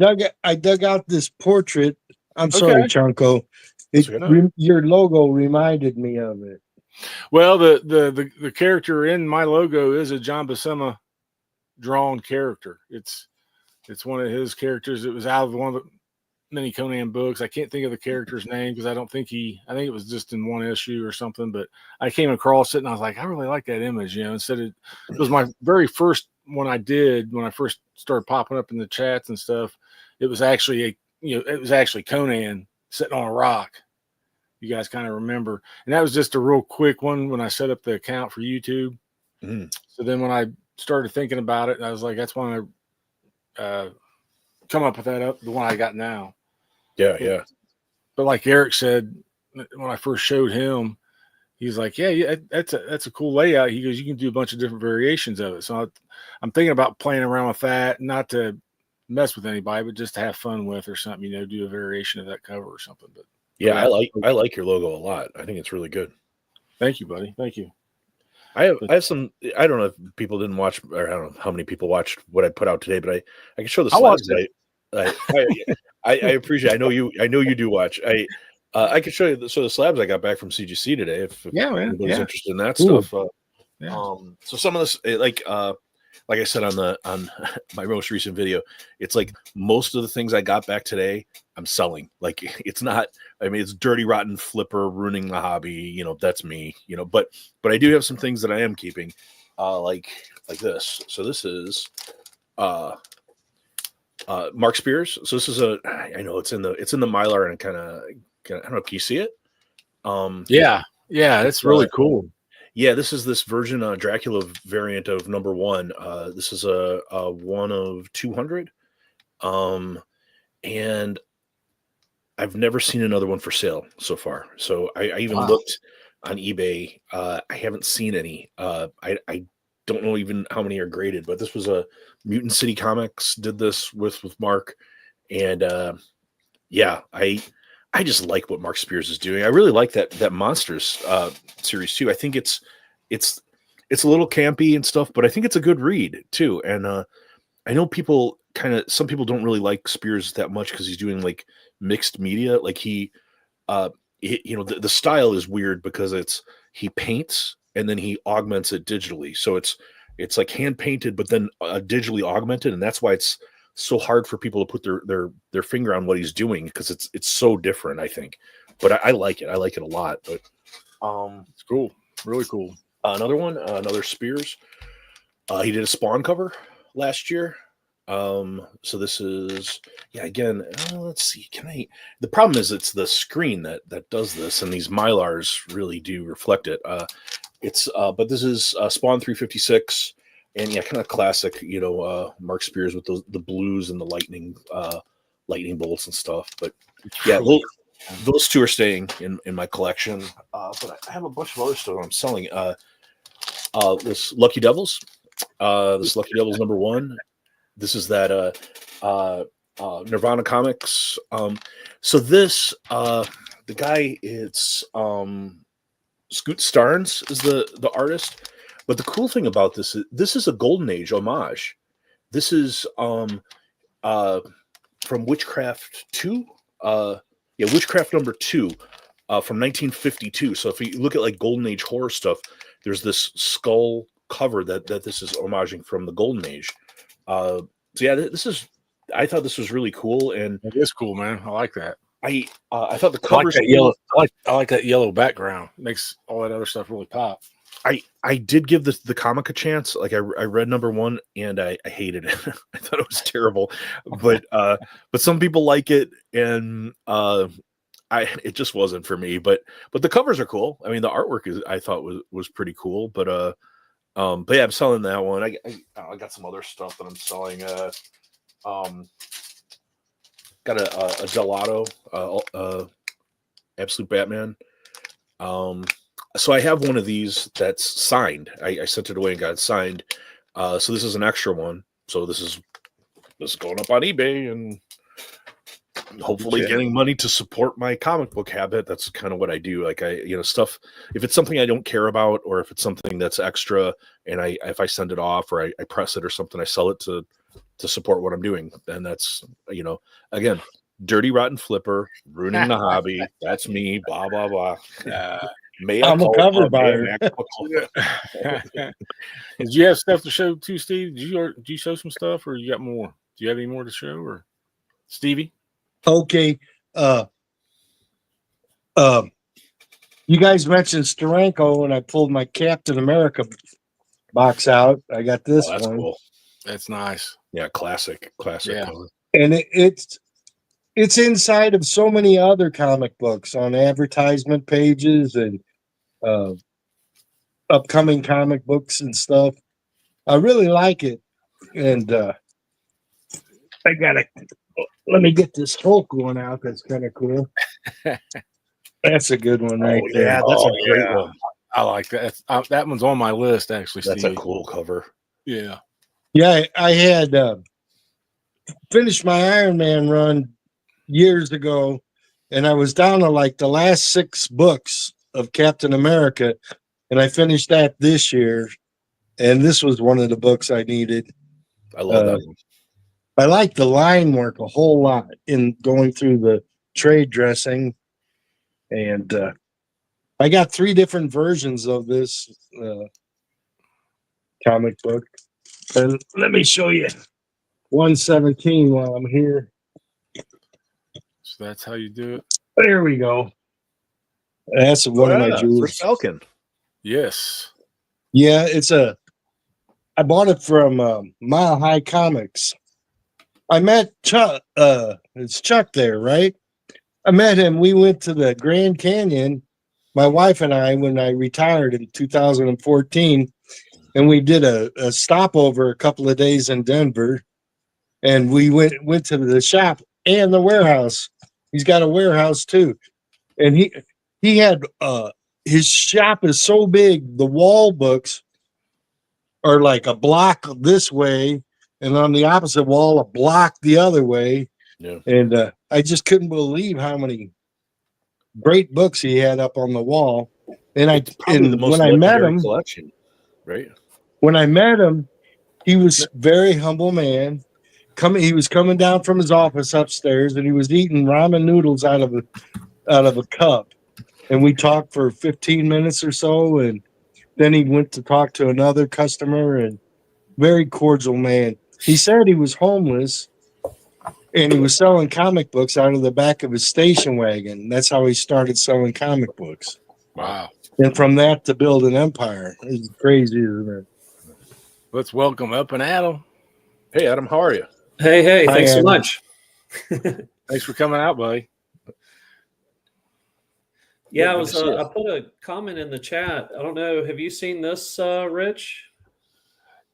dug out this portrait. I'm sorry, Chanko. Your logo reminded me of it. Well, the character in my logo is a John Buscema drawn character. It's one of his characters. It was out of one of the many Conan books. I can't think of the character's name because I think it was just in one issue or something, but I came across it and I was like, I really like that image, instead it was my very first one I did when I first started popping up in the chats and stuff. It was actually Conan sitting on a rock. You guys kind of remember. And that was just a real quick one when I set up the account for YouTube. So then when I started thinking about it, I was like, that's when I come up with the one I got now. Yeah. But like Eric said, when I first showed him, he's like, yeah, that's a cool layout. He goes, you can do a bunch of different variations of it. So I'm thinking about playing around with that, not to mess with anybody, but just to have fun with or something, do a variation of that cover or something. But yeah, I like your logo a lot. I think it's really good. Thank you, buddy. Thank you. I have some. I don't know if people didn't watch, or I don't know how many people watched what I put out today, but I can show the slabs. I appreciate. I know you do watch. I can show you the slabs I got back from CGC today. If anybody's interested in that stuff. So some of this, like I said on my most recent video, it's like most of the things I got back today, I'm selling. Like it's not. I mean, it's dirty, rotten flipper ruining the hobby. That's me. But I do have some things that I am keeping, like this. So this is Mark Spears. So this is I know it's in the Mylar and kind of I don't know. Can you see it? Yeah, that's really cool. Yeah, this version Dracula variant of number 1. This is a 1 of 200, and I've never seen another one for sale so far. So I even looked on eBay. I haven't seen any. I don't know even how many are graded, but this was a Mutant City Comics did this with Mark, and yeah, I just like what Mark Spears is doing. I really like that Monsters series too. I think it's a little campy and stuff, but I think it's a good read too. And I know some people don't really like Spears that much because he's doing like mixed media. Like he the style is weird because he paints and then he augments it digitally. So it's like hand painted, but then digitally augmented, and that's why it's so hard for people to put their finger on what he's doing because it's so different, I think. But I like it. I like it a lot. But it's cool, really cool. Another Spears. He did a Spawn cover last year. So this is again. Let's see. The problem is it's the screen that does this, and these Mylars really do reflect it. But this is Spawn 356. And kind of classic, Mark Spears with the blues and the lightning bolts and stuff. But yeah, those two are staying in my collection. But I have a bunch of other stuff I'm selling. This Lucky Devils, #1. This is that Nirvana Comics. So this the guy, it's Scoot Starnes is the artist. But the cool thing about this is a Golden Age homage. This is from Witchcraft 2. Witchcraft number 2 from 1952. So if you look at like Golden Age horror stuff, there's this skull cover that this is homaging from the Golden Age. I thought this was really cool, and it is cool, man. I like that. I thought the covers I like that yellow background. It makes all that other stuff really pop. I did give the comic a chance. Like I read #1 and I hated it. I thought it was terrible, but some people like it, and it just wasn't for me. But the covers are cool. I mean, the artwork I thought was pretty cool. But yeah, I'm selling that one. I got some other stuff that I'm selling. Got a Gelato, Absolute Batman. So I have one of these that's signed. I sent it away and got it signed. So this is an extra one. So this is going up on eBay and hopefully getting money to support my comic book habit. That's kind of what I do. Like stuff, if it's something I don't care about, or if it's something that's extra and if I send it off or I press it or something, I sell it to support what I'm doing. And that's, again, Dirty Rotten Flipper, ruining the hobby. That's me, blah, blah, blah. I'm a cover buyer. Did you have stuff to show too, Steve? Did you show some stuff, or you got more? Do you have any more to show, or Stevie? Okay. You guys mentioned Steranko, and I pulled my Captain America box out. I got this that's one. Cool. That's nice. Yeah, classic. Yeah. Color. And it's inside of so many other comic books on advertisement pages and upcoming comic books and stuff. I really like it. And let me get this Hulk one out. That's kind of cool. That's a good one right there. Yeah, that's a great one. I like that. That one's on my list, actually, That's Steve. a cool cover. Yeah. Yeah, I had finished my Iron Man run years ago, and I was down to like the last 6 books of Captain America, and I finished that this year, and this was one of the books I needed. I love that one. I like the line work a whole lot in going through the trade dressing, and I got 3 different versions of this comic book. And let me show you 117 while I'm here. So that's how you do it. There we go. That's one of my jewels. Falcon. Yes. Yeah, I bought it from Mile High Comics. I met Chuck. It's Chuck there, right? I met him. We went to the Grand Canyon, my wife and I, when I retired in 2014, and we did a stopover a couple of days in Denver, and we went to the shop and the warehouse. He's got a warehouse too, and he had his shop is so big, the wall books are like a block this way, and on the opposite wall, a block the other way. Yeah. And I just couldn't believe how many great books he had up on the wall. And It's probably the most when I met legendary him, collection, right? he was a very humble man. He was coming down from his office upstairs, and he was eating ramen noodles out of a cup. And we talked for 15 minutes or so, and then he went to talk to another customer, and very cordial man. He said he was homeless, and he was selling comic books out of the back of his station wagon. That's how he started selling comic books. Wow. And from that to build an empire. It's crazy, isn't it? Let's welcome up and Adam. Hey, Adam, how are you? Hey, Hi, thanks so Adam. much. Thanks for coming out, buddy. Yeah, good to see you. I put a comment in the chat. I don't know. Have you seen this, Rich?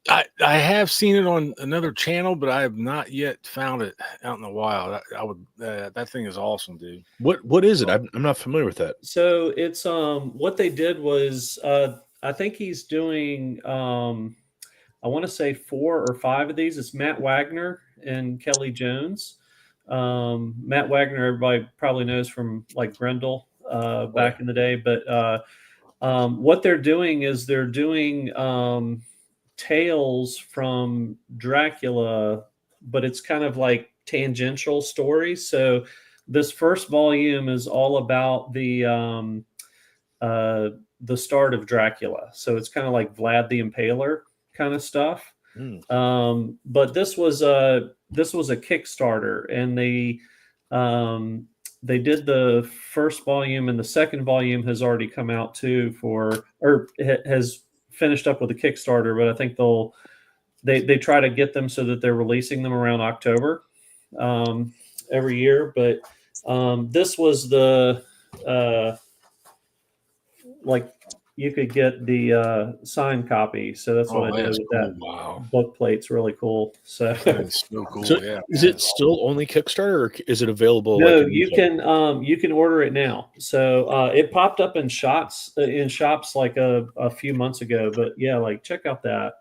I have seen it on another channel, but I have not yet found it out in the wild. I would that thing is awesome, dude. What is it? I'm not familiar with that. So it's what they did was I think he's doing I want to say 4 or 5 of these. It's Matt Wagner and Kelly Jones. Matt Wagner, everybody probably knows from like Grendel back in the day, but what they're doing is they're doing tales from Dracula, but it's kind of like tangential stories. So this first volume is all about the start of Dracula. So it's kind of like Vlad the Impaler kind of stuff. But this was a Kickstarter, and they did the first volume, and the second volume has already come out too has finished up with a Kickstarter, but I think they try to get them so that they're releasing them around October every year. But this was the like you could get the signed copy, so that's what I did that's with cool. that. Wow, Book plate's really cool. So that's so cool. So Yeah. is it still only Kickstarter, or is it available? no, like in you retail? can order it now. So it popped up in shops like a few months ago. But yeah, like check out that.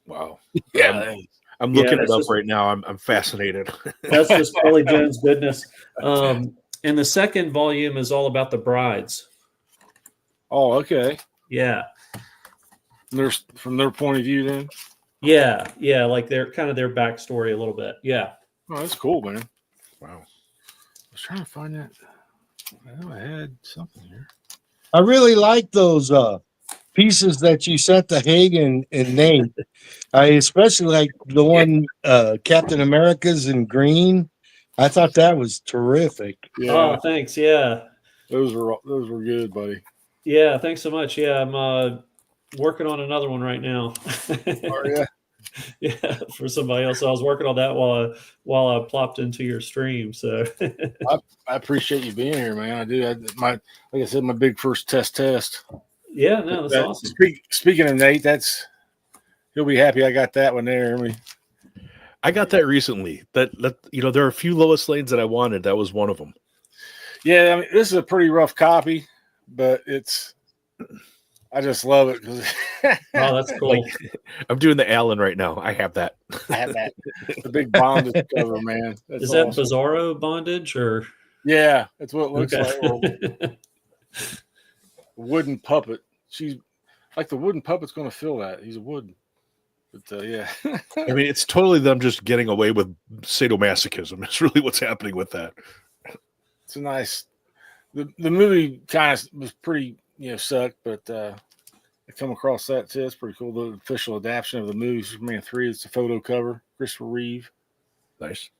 Wow. Yeah. I'm Yeah, looking it that's up just- right now. I'm fascinated. That's just Kelly Jones goodness. And the second volume is all about the brides. Oh, okay. Yeah, There's from their point of view, then. yeah, like their kind of their backstory a little bit. Yeah. Oh, that's cool, man. Wow. I was trying to find that. I know I had something here. I really like those pieces that you sent to Hagen and Nate. I especially like the one Captain America's in green. I thought that was terrific. Yeah, Oh, thanks. Yeah. those were good, buddy. Yeah, thanks so much. Yeah, I'm working on another one right now. Oh, yeah. Yeah, for somebody else. So I was working on that while I plopped into your stream. So I appreciate you being here, man. I do. Like I said, my big first test. yeah, no, that's awesome. Speaking of Nate, he'll be happy I got that one there. I got that recently. That there are a few Lois Lanes that I wanted. That was one of them. Yeah, I mean, this is a pretty rough copy, but I just love it because Oh, that's cool. I'm doing the Allen right now. I have that. I have that the big bondage cover, man. That's Is that awesome. Bizarro bondage or Yeah, that's what it looks like. Or okay. wooden puppet. She's like the wooden puppet's going to fill that. He's a wooden. But yeah, I mean, it's totally them just getting away with sadomasochism. It's really what's happening with that. it's a nice. The movie kind of was pretty, sucked, but I come across that too. It's pretty cool. The official adaptation of the movie Superman 3. It's the photo cover. Christopher Reeve, Nice.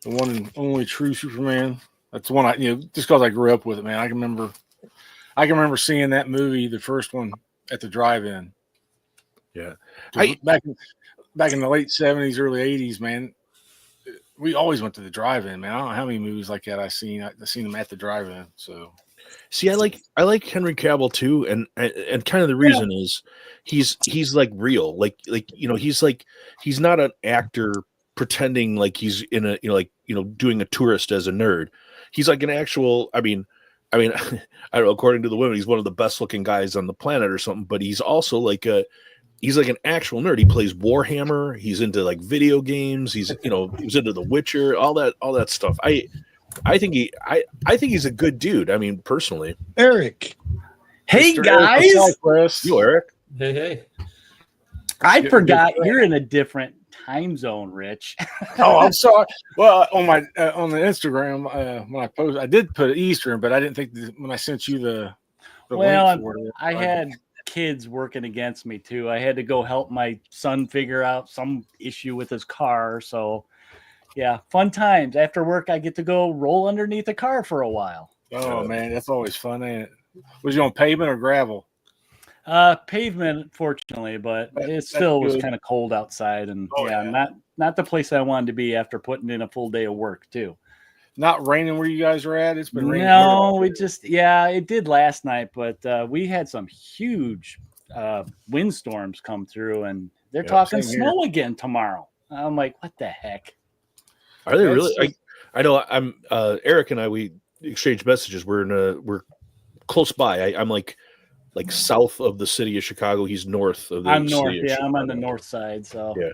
the one and only true Superman. That's the one I, just because I grew up with it, man. I can remember seeing that movie, the first one, at the drive-in. Yeah. Back in the late 70s, early 80s, man, we always went to the drive-in, man. I don't know how many movies like that I've seen them at the drive-in. So See, I like Henry Cavill too, and kind of the reason is he's like real, like he's not an actor pretending like he's in a doing a tourist as a nerd. He's like an actual. I mean, I don't know. According to the women, he's one of the best looking guys on the planet or something. But he's also like he's like an actual nerd. He plays Warhammer. He's into like video games. He's he was into The Witcher, all that stuff. I think he's a good dude. I mean, personally. Eric. Hey Mr. guys, Eric Southwest. You, Eric. Hey. I Good- forgot good. you're in a different time zone, Rich. Oh, I'm sorry. Well, on the Instagram, when I posted, I did put Eastern, but I didn't think when I sent you the Well, link for it. I had kids working against me too. I had to go help my son figure out some issue with his car. So, yeah, fun times. After work, I get to go roll underneath a car for a while. Oh man, that's always fun, ain't it? Was you on pavement or gravel? Pavement, fortunately, but it That's still was good. kind of cold outside, and Oh, yeah. not the place I wanted to be after putting in a full day of work too. Not raining where you guys are at. It's been raining. No, it did last night, but we had some huge windstorms come through, and they're Yeah, talking same here. snow again tomorrow. I'm like, what the heck? Are they That's really? just- I know. I'm Eric and I. We exchanged messages. We're close by. I'm like south of the city of Chicago. He's north of the I'm city north. of Yeah, I'm on the Chicago. north side. So Yeah.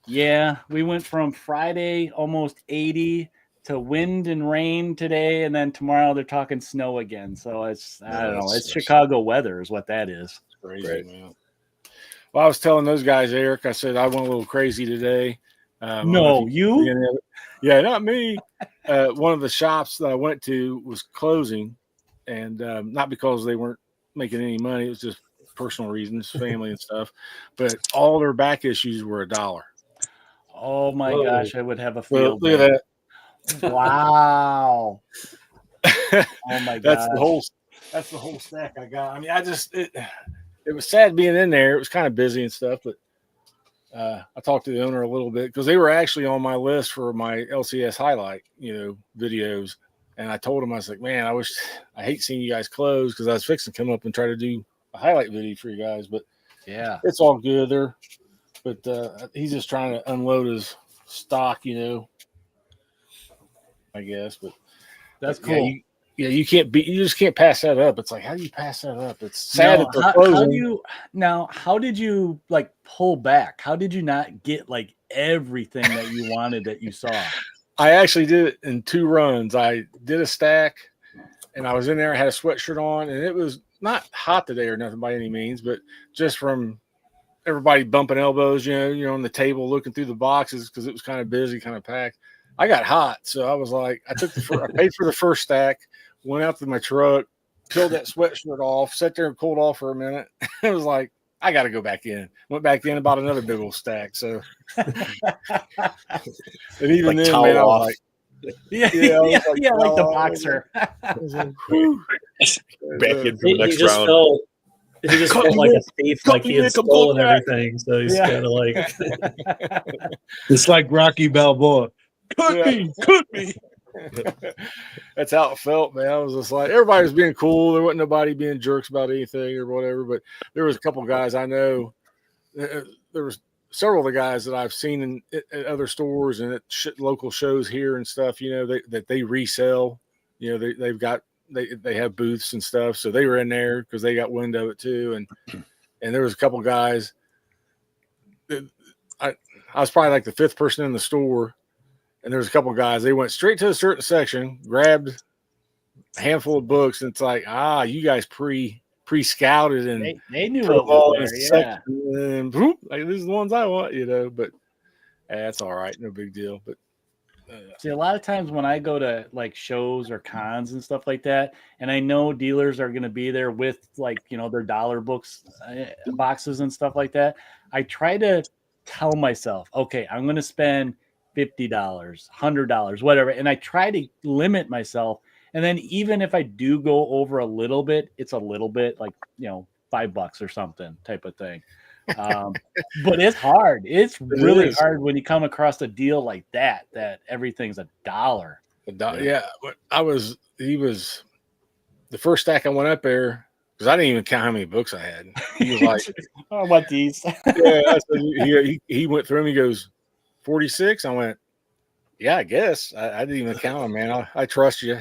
yeah, we went from Friday almost 80 to wind and rain today, and then tomorrow they're talking snow again. So it's I don't know. that's- It's Chicago weather is what that is. Crazy, Right. man. Well, I was telling those guys, Eric, I said I went a little crazy today. No, you? Yeah, not me. One of the shops that I went to was closing, and not because they weren't making any money. It was just personal reasons, family and stuff. But all their back issues were $1. Oh my Whoa. gosh, I would have a Well, field look day. at Wow. that. Oh my That's god. That's the whole stack I got. I mean, it was sad being in there. It was kind of busy and stuff, but I talked to the owner a little bit because they were actually on my list for my LCS highlight, videos. And I told him, I was like, man, I hate seeing you guys close because I was fixing to come up and try to do a highlight video for you guys, but Yeah. it's all good there. But he's just trying to unload his stock, I guess. But That's yeah, cool. you just can't pass that up. It's like, how do you pass that up? It's sad No, that they're how closing. how did you like pull back? How did you not get like everything that you wanted that you saw? I actually did it in 2 runs. I did a stack, and I was in there. I had a sweatshirt on, and it was not hot today or nothing by any means, but just from everybody bumping elbows, on the table looking through the boxes because it was kind of busy, kind of packed. I got hot, so I was like, I paid for the first stack, went out to my truck, peeled that sweatshirt off, sat there and cooled off for a minute. It was like, I got to go back in. Went back in, about another big old stack. So, and even Like then, towel man, I was off. like, Yeah, Yeah, I was like, like the oh, boxer. I was like, whew. Back in for the He next just round. felt he just Cut felt me, like a Nick. thief, Cut like me, he had Nick, I'm stolen going back. everything. So he's Yeah. kind of like, It's like Rocky Balboa. Cut Yeah. me, cut me. That's how it felt, man. I was just like, everybody was being cool. There wasn't nobody being jerks about anything or whatever. But there was a couple guys I know. There was several of the guys that I've seen at other stores and at local shows here and stuff. That they resell. They have booths and stuff. So they were in there because they got wind of it too. And there was a couple guys. I was probably like the 5th person in the store. And there was a couple of guys, they went straight to a certain section, grabbed a handful of books, and it's like, you guys pre-scouted and They knew put what them all in was a there. Yeah. section, and boop, like these are the ones I want, but that's all right, no big deal. But See, a lot of times when I go to like shows or cons and stuff like that, and I know dealers are going to be there with like, their dollar books, boxes and stuff like that, I try to tell myself, okay, I'm going to spend $50, $100, whatever. And I try to limit myself. And then even if I do go over a little bit, it's a little bit like, $5 or something type of thing. But it's hard. It's really is. hard when you come across a deal like that everything's $1. yeah, but he was the first stack I went up there because I didn't even count how many books I had. He was like, I want these. yeah, I said, he went through them. He goes, 46. I went, yeah, I guess. I didn't even count them, man. I trust you.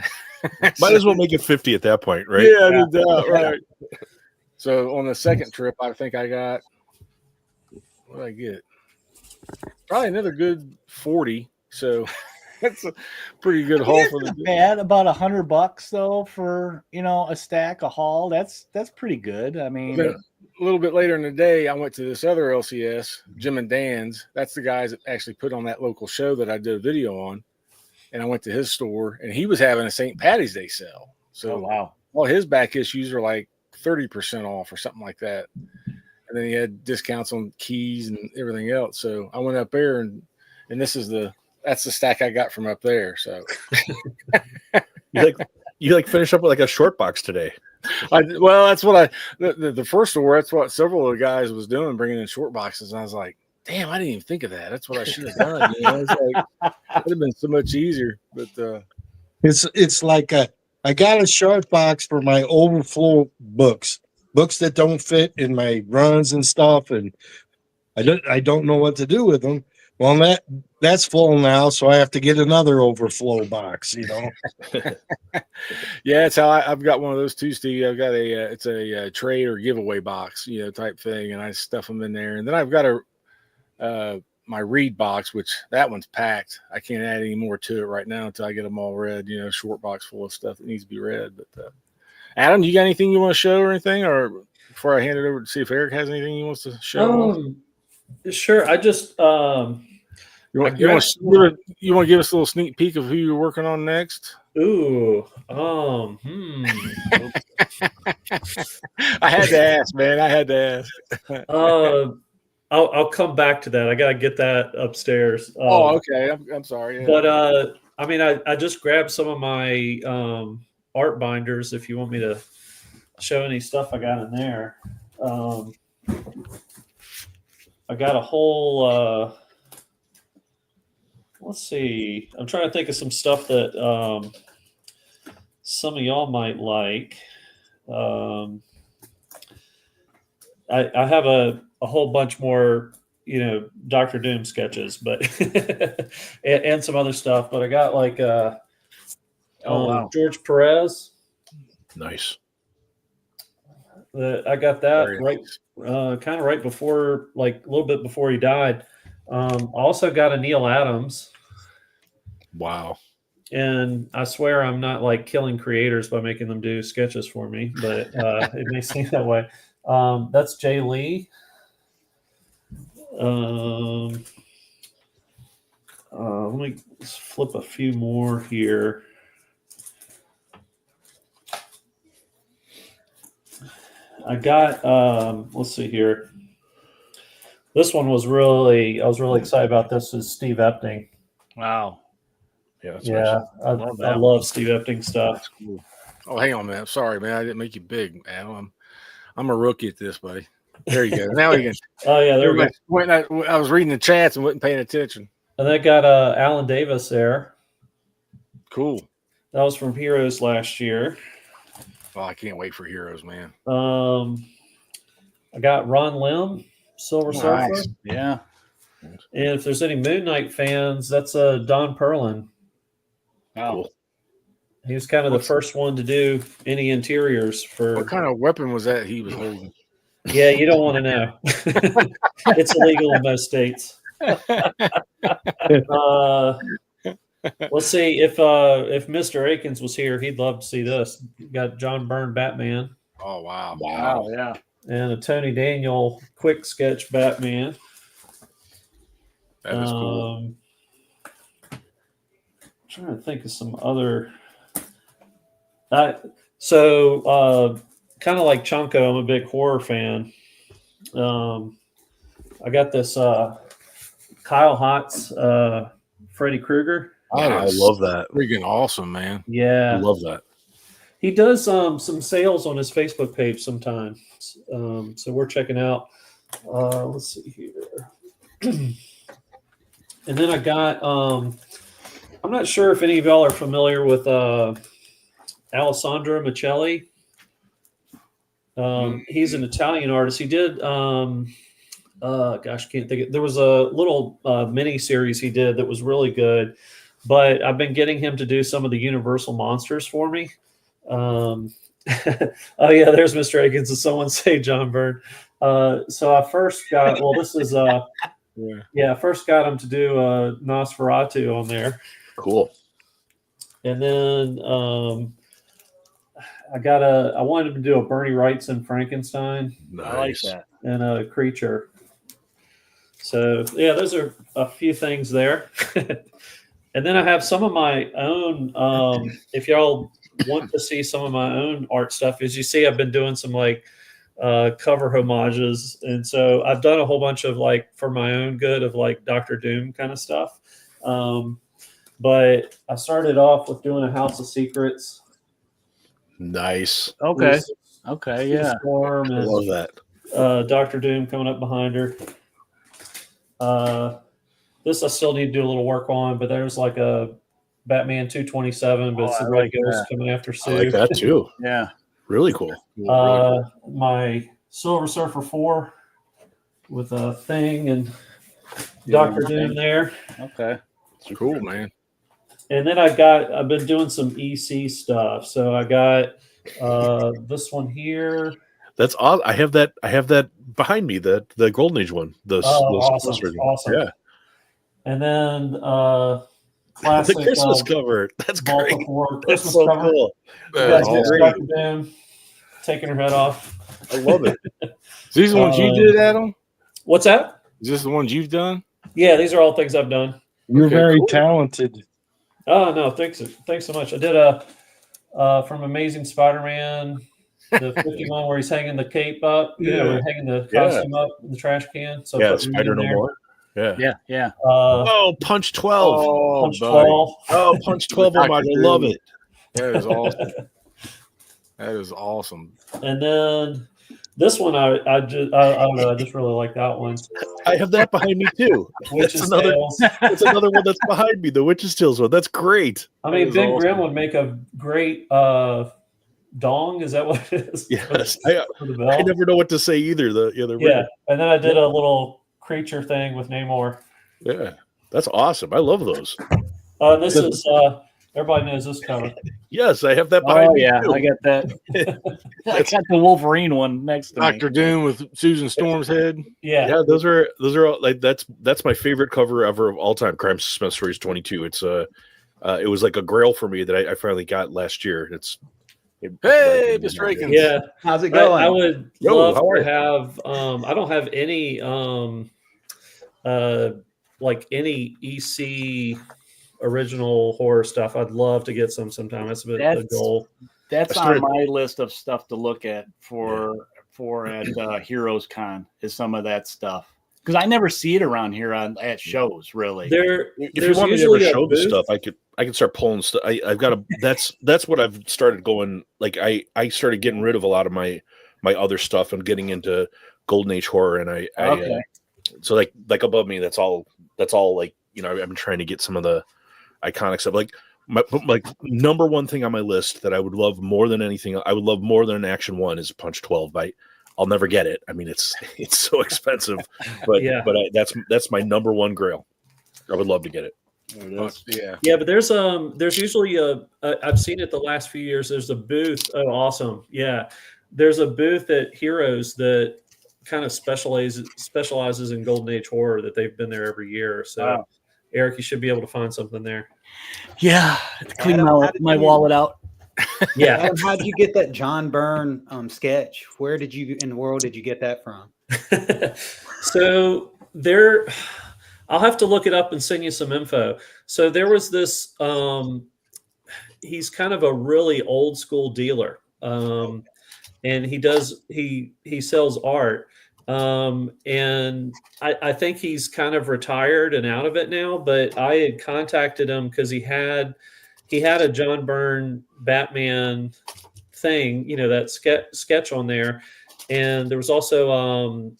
Might as well make it 50 at that point, right? Yeah, no doubt, right. So on the second trip, I think I got what did I get? Probably another good 40. So that's a pretty good haul for the day. Bad, about $100 though for a stack, a haul. That's pretty good. I mean, Then a little bit later in the day, I went to this other LCS, Jim and Dan's. That's the guys that actually put on that local show that I did a video on. And I went to his store, and he was having a St. Patty's Day sale. So oh wow. all his back issues are like 30% off or something like that. And then he had discounts on keys and everything else. So I went up there, and that's the stack I got from up there. So you finish up with like a short box today. that's what the first store, that's what several of the guys was doing, bringing in short boxes. And I was like, damn, I didn't even think of that. That's what I should have done. It's like, it would have been so much easier. But It's like I got a short box for my overflow books that don't fit in my runs and stuff, and I don't know what to do with them. Well, that's full now, so I have to get another overflow box. Yeah, it's how I've got one of those too, Steve. I've got it's a trade or giveaway box, type thing, and I stuff them in there. And then I've got my read box, which that one's packed. I can't add any more to it right now until I get them all read. Short box full of stuff that needs to be read. But Adam, you got anything you want to show or anything, or before I hand it over to see if Eric has anything he wants to show? Sure. I just you want to give us a little sneak peek of who you're working on next? ooh I had to ask, man. I had to ask. I'll come back to that. I gotta get that upstairs. Okay. I'm sorry. Yeah. But I mean, I just grabbed some of my art binders. If you want me to show any stuff I got in there, I got a whole. Let's see. I'm trying to think of some stuff that some of y'all might like. I have a whole bunch more, Dr. Doom sketches, but and some other stuff. But I got like wow. George Perez. Nice. I got that Very right, nice. kind of right before, like a little bit before he died. I also got a Neil Adams. Wow. And I swear I'm not like killing creators by making them do sketches for me, but it may seem that way. That's Jay Lee. Let me flip a few more here. I got, let's see here. This one was I was really excited about this, is Steve Epting. Wow. Yeah. That's Yeah, nice. I love Steve Epting stuff. That's cool. Oh, hang on, man. Sorry, man. I didn't make you big, Adam. I'm a rookie at this, buddy. There you go. Now you can. Oh yeah, there we go. I was reading the chats and wasn't paying attention. And I got Alan Davis there. Cool. That was from Heroes last year. Well, I can't wait for Heroes, man. I got Ron Lim, Silver Surfer. Nice. Yeah. And if there's any Moon Knight fans, that's Don Perlin. Wow. Cool. He was kind of the first one to do any interiors for. What kind of weapon was that he was holding? Yeah, you don't want to know. It's illegal in most states. Let's see if Mr. Akins was here, he'd love to see this. You got John Byrne Batman Oh, wow. Wow. Yeah. and a Tony Daniel quick sketch Batman. That is cool. I'm trying to think of some other. Kind of like Chonko, I'm a big horror fan. I got this Kyle Hotz, Freddy Krueger. I love that. Freaking awesome, man. I Yeah, love that. he does some sales on his Facebook page sometimes. So we're checking out. Let's see here. And then I got. I'm not sure if any of y'all are familiar with Alessandro Michelli. He's an Italian artist. He did. Can't think of. There was a little mini series he did that was really good. But I've been getting him to do some of the Universal monsters for me. Oh yeah, there's Mr. Akins. Did someone say John Byrne? So I first got this is I first got him to do Nosferatu on there, Cool. and then I wanted him to do a Bernie Wrightson Frankenstein Nice. I like that. and a creature. So yeah, those are a few things there. And then I have some of my own. If y'all want to see some of my own art stuff, as you see, I've been doing some like cover homages, and so I've done a whole bunch of like for my own good of like Doctor Doom kind of stuff. But I started off with doing a House of Secrets. Nice. Okay. Okay. Yeah. Storm I and love that. Doctor Doom coming up behind her. This I still need to do a little work on, but there's like a Batman 227, but it's the I Red like Ghost that. coming after I Sue. like that too. Yeah. Really cool. My Silver Surfer 4 with a Thing and Doctor Doom there. Okay. It's Cool, man. And then I've been doing some EC stuff. So I got this one here. That's all. I have that behind me. The Golden Age one. Awesome. Yeah. And then The classic Christmas cover. That's great. Baltimore That's Christmas so cover. cool. That's Got awesome. Dr. Doom taking her head off. I love it. Is these the ones you did, Adam? What's that? Is this the ones you've done? Yeah, these are all things I've done. You're Okay, very cool. talented. Oh no, thanks so much. I did a from Amazing Spider-Man, the 51 where he's hanging the cape up, where he's hanging the Yeah. costume up in the trash can. So I Yeah, put Reed Spider in No there. More. Yeah. Yeah. Yeah. Oh, Punch 12. Oh, Punch buddy. 12. Oh, Punch 12 Dr. homage. I love Doom. it. That is awesome. That is awesome. And then this one I don't know, I just really like that one. I have that behind me too. Witch's That's another Tales. that's another one that's behind me, the Witch's Tales one. That's great. I mean, That is Ben awesome. Grimm would make a great dong. Is that what it is? Yes. For the bell? I never know what to say either. Yeah, and then I did a little creature thing with Namor. Yeah. That's awesome. I love those. This is everybody knows this cover. Yes, I have that behind Oh me yeah. too. I got that. I got the Wolverine one next to me. Dr. Doom with Susan Storm's head. Yeah, Yeah, those are all, like that's my favorite cover ever of all time. Crime Suspense Stories 22. It's it was like a grail for me that I finally got last year. Hey, Mr. Akins. yeah. How's it going? I would Yo, love how are to you? have. I don't have any like any EC original horror stuff. I'd love to get some sometime. That's a bit a That's- goal. That's I started- on my list of stuff to look at for at Heroes Con is some of that stuff because I never see it around here at shows really. There, If you there's want me to usually ever a show the booth. stuff, I could start pulling stuff. I've got a that's what I've started going. Like I started getting rid of a lot of my other stuff and getting into Golden Age horror, and I Okay. so like above me, that's all like I've been trying to get some of the iconic stuff. Like my number one thing on my list that I would love more than anything, I would love more than an Action One is Punch 12. I'll never get it. I mean, it's so expensive, but Yeah. that's my number one grail. I would love to get it. Yeah. Yeah, but there's usually I've seen it the last few years. There's a booth. Oh, awesome. Yeah. There's a booth at Heroes that kind of specializes in Golden Age horror that they've been there every year. So Wow. Eric, you should be able to find something there. Yeah, I have to clean Adam, how did my you- wallet out. Yeah. Adam, how did you get that John Byrne sketch? Where did you in the world did you get that from? So there, I'll have to look it up and send you some info. So there was this, he's kind of a really old school dealer. And he sells art. And I think he's kind of retired and out of it now, but I had contacted him because he had a John Byrne Batman thing, that sketch on there. And there was also,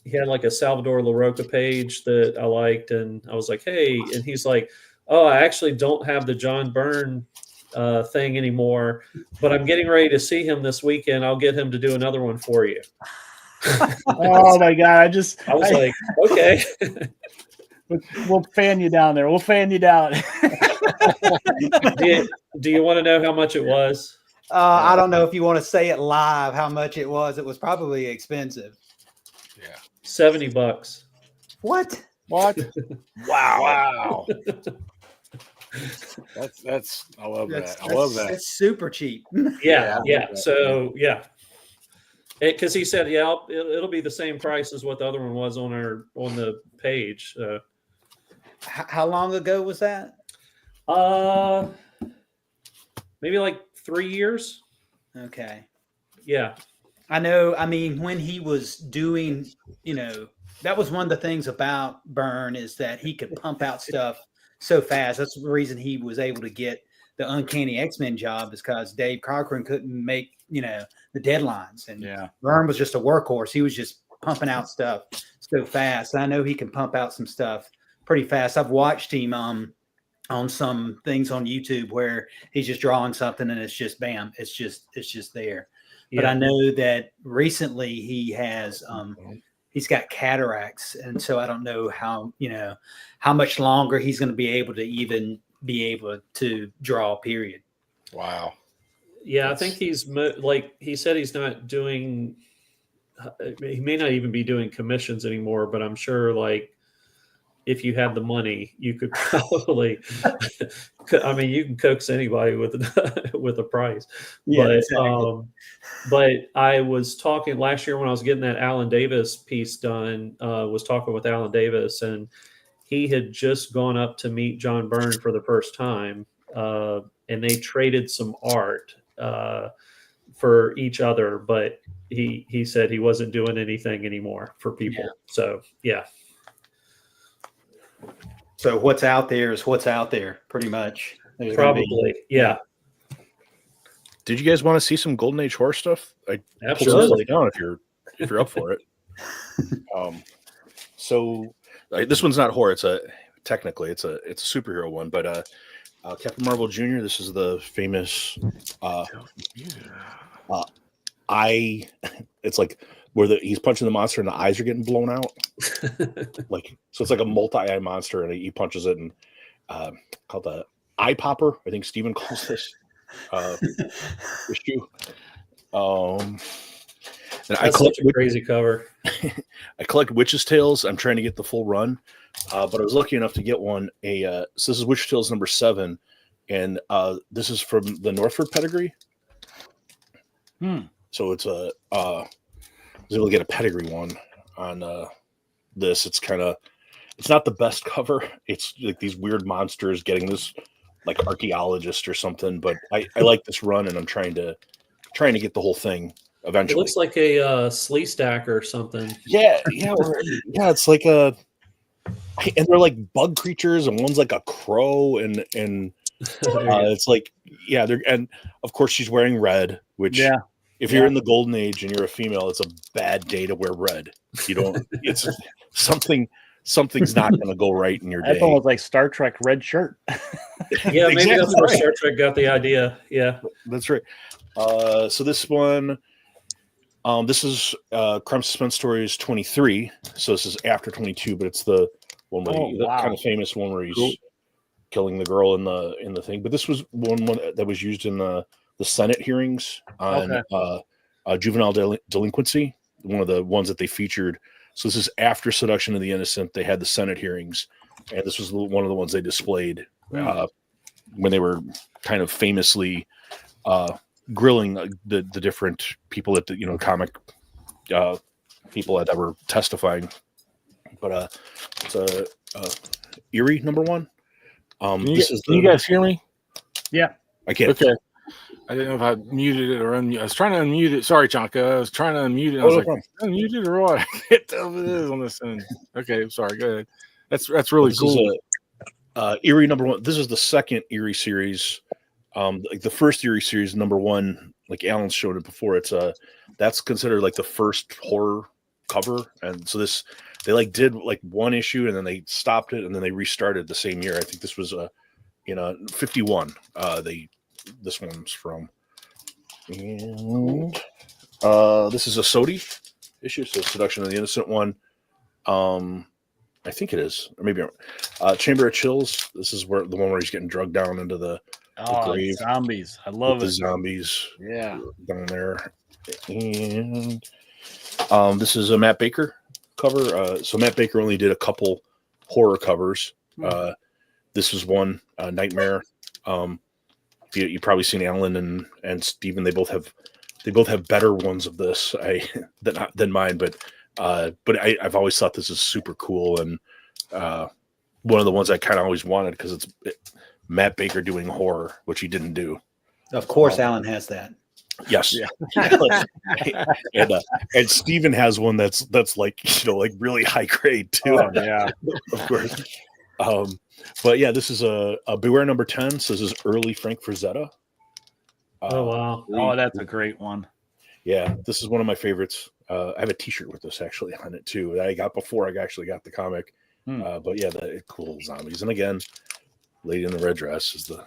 he had like a Salvador LaRocca page that I liked. And I was like, hey, and he's like, oh, I actually don't have the John Byrne thing anymore, but I'm getting ready to see him this weekend. I'll get him to do another one for you. Oh my god! I was like, okay. We'll fan you down there. We'll fan you down. Do you want to know how much it was? I don't know if you want to say it live how much it was. It was probably expensive. $70. What? What? Wow. Wow. That's I love That's, that. I love that's- that. That's super cheap. Yeah, Yeah, I yeah. love that. So yeah, because he said, yeah, it'll be the same price as what the other one was on the page. How long ago was that? Maybe like 3 years. Okay. Yeah, I know. I mean, when he was doing, that was one of the things about Byrne is that he could pump out stuff so fast. That's the reason he was able to get the Uncanny X-Men job, is because Dave Cochran couldn't make, the deadlines. And Yeah. Byrne was just a workhorse. He was just pumping out stuff so fast. And I know he can pump out some stuff pretty fast. I've watched him on some things on YouTube where he's just drawing something and it's just bam, it's just there. yeah. But I know that recently he has he's got cataracts, and so I don't know how much longer he's going to be able to draw. Period. Wow. Yeah, I think he's like he said he's not doing. He may not even be doing commissions anymore, but I'm sure like if you had the money, you could probably. I mean, you can coax anybody with a price. Yeah, but exactly. but I was talking last year when I was getting that Alan Davis piece done. Was talking with Alan Davis, and he had just gone up to meet John Byrne for the first time, and they traded some art for each other. But he said he wasn't doing anything anymore for people. Yeah. So yeah. So what's out there is what's out there, pretty much. There's gonna be- Probably, yeah, Did you guys want to see some Golden Age horror stuff? I pulled some absolutely. stuff down if you're up for it. So this one's not horror. Technically it's a superhero one, but Captain Marvel Jr. This is the famous eye. It's like where he's punching the monster and the eyes are getting blown out. So it's like a multi-eye monster, and he punches it, and called the eye popper. I think Steven calls this issue. And That's such a crazy cover. I collect Witches' Tales. I'm trying to get the full run, but I was lucky enough to get one. So this is Witches' Tales number 7, and this is from the Northford pedigree. So it's I was able to get a pedigree one on this. It's not the best cover. It's like these weird monsters getting this like archaeologist or something. But I like this run, and I'm trying to get the whole thing It eventually. looks like a slee stack or something. Yeah. It's like and they're like bug creatures, and one's like a crow, and it's like and of course she's wearing red, which if you're in the Golden Age and you're a female, it's a bad day to wear red. You don't. It's something's not going to go right in your day. That's almost like Star Trek red shirt. Yeah, maybe Exactly that's where right. Star Trek got the idea. Yeah. That's right. So this one, this is Crime Suspense Stories 23. So this is after 22, but it's the one where the kind of famous one where he's killing the girl in the thing. But this was one that was used in the Senate hearings on juvenile delinquency. One of the ones that they featured. So this is after Seduction of the Innocent. They had the Senate hearings, and this was one of the ones they displayed when they were kind of famously grilling the different people at the comic people that were testifying. But it's a Eerie number 1. Can you guys hear me? Yeah, I can't. Okay. I didn't know if I muted it or unmuted. I was trying to unmute it. Sorry, Chonka. I was trying to unmute it. I was like, unmute it or what? I can't tell if it is on this end. Okay, sorry. Go ahead. That's really This cool. is Eerie number 1. This is the second Eerie series. Like the first Eerie series, number 1, like Alan's showed it before. It's that's considered like the first horror cover, and so they like did like one issue and then they stopped it and then they restarted the same year. I think this was 51. This one's from, and this is a Sodi issue, so Seduction of the Innocent one. I think it is, or maybe Chamber of Chills. This is where the one where he's getting drugged down into the grave. Zombies. I love The it. zombies Yeah. down there. And this is a Matt Baker cover. So Matt Baker only did a couple horror covers. This was one, Nightmare. You probably seen Alan and Steven. They both have better ones of this than mine, but I've always thought this is super cool, and one of the ones I kind of always wanted because it's Matt Baker doing horror, which he didn't do. Of course, Alan has that. Yes, and Steven has one that's like like really high grade too. Oh, yeah, of course. But yeah, this is a Beware number 10. So this is early Frank Frazetta. Oh wow! Oh, that's a great one. Yeah, this is one of my favorites. I have a T-shirt with this actually on it too that I got before I actually got the comic. But yeah, the cool zombies, and again, Lady in the Red Dress is the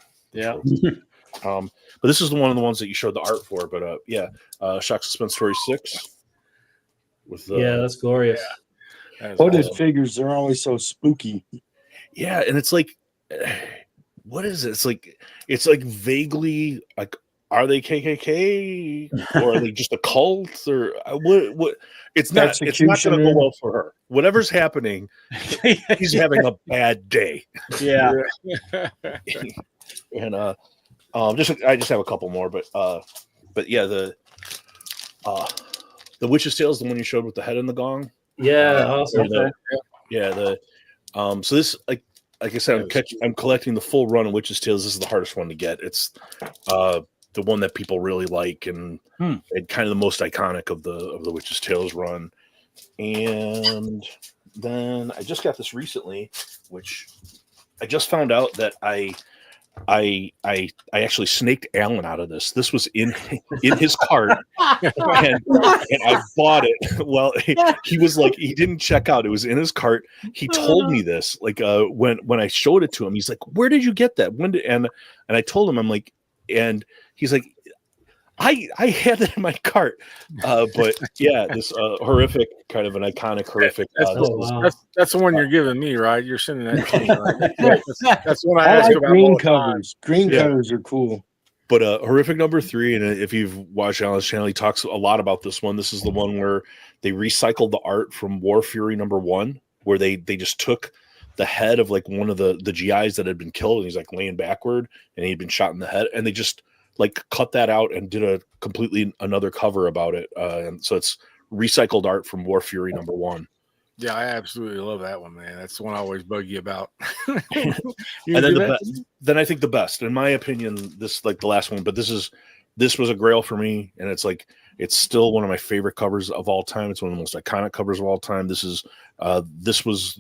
but this is one of the ones that you showed the art for. But Shock Suspense Story 6 with that's glorious. Hooded figures, they're always so spooky. Yeah, and it's like, what is it? It's like vaguely like, are they KKK or are they just a cult or what? It's not going to go well for her. Whatever's happening, he's having a bad day. Yeah. And I just have a couple more, but yeah, the Witch's Tale is the one you showed with the head and the gong. Yeah, awesome. So this, like I said, I'm collecting the full run of Witch's Tales. This is the hardest one to get. It's the one that people really like and kind of the most iconic of the Witch's Tales run. And then I just got this recently, which I just found out that I actually snaked Alan out of this. This was in his cart, and I bought it. Well, he was like, he didn't check out. It was in his cart. He told me this, like, when I showed it to him, he's like, "Where did you get that? When did?" And I told him, I'm like, and he's like, I had it in my cart. But yeah, this horrific, kind of an iconic horrific. That's the one you're giving me, right? You're sending that to me, right? That's what I ask about. Green covers. Green covers are cool. But horrific number 3, and if you've watched Alan's channel, he talks a lot about this one. This is the one where they recycled the art from War Fury number 1, where they just took the head of like one of the GIs that had been killed, and he's like laying backward, and he'd been shot in the head, and they just like cut that out and did a completely another cover about it. And so it's recycled art from War Fury number 1. Yeah, I absolutely love that one, man. That's the one I always bug you about. And then I think the best, in my opinion, this like the last one, but this was a grail for me, and it's like it's still one of my favorite covers of all time. It's one of the most iconic covers of all time. This was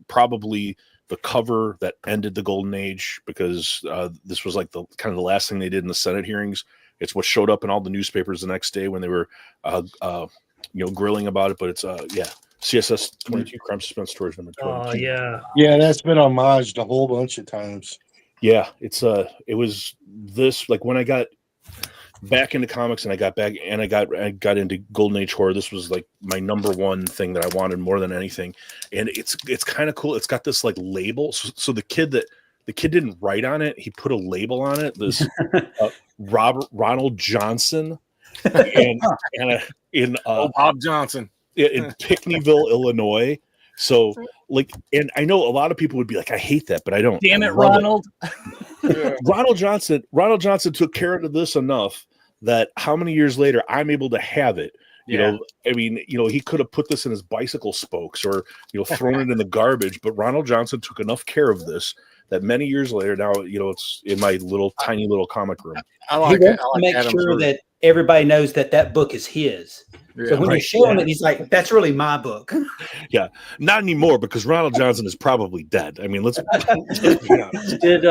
probably the cover that ended the Golden Age, because this was like the kind of the last thing they did in the Senate hearings. It's what showed up in all the newspapers the next day when they were grilling about it. But it's CSS 22 Crime Suspense Stories number 22. Oh yeah, that's been homaged a whole bunch of times. Yeah, it was this, like, when I got back into comics and I got into Golden Age horror, this was like my number one thing that I wanted more than anything. And it's kind of cool. It's got this like label. So the kid didn't write on it. He put a label on it. This Ronald Johnson Bob Johnson in Pinckneyville, Illinois. So like, and I know a lot of people would be like, I hate that, but I don't. Damn it, Ronald. Ronald Johnson took care of this enough that how many years later I'm able to have it. You know, I mean, he could have put this in his bicycle spokes or, thrown it in the garbage, but Ronald Johnson took enough care of this that many years later, now, it's in my tiny little comic room. He wants to make sure that everybody knows that book is his. So when you're showing it, he's like, that's really my book. Yeah, not anymore, because Ronald Johnson is probably dead. I mean, let's be honest. Did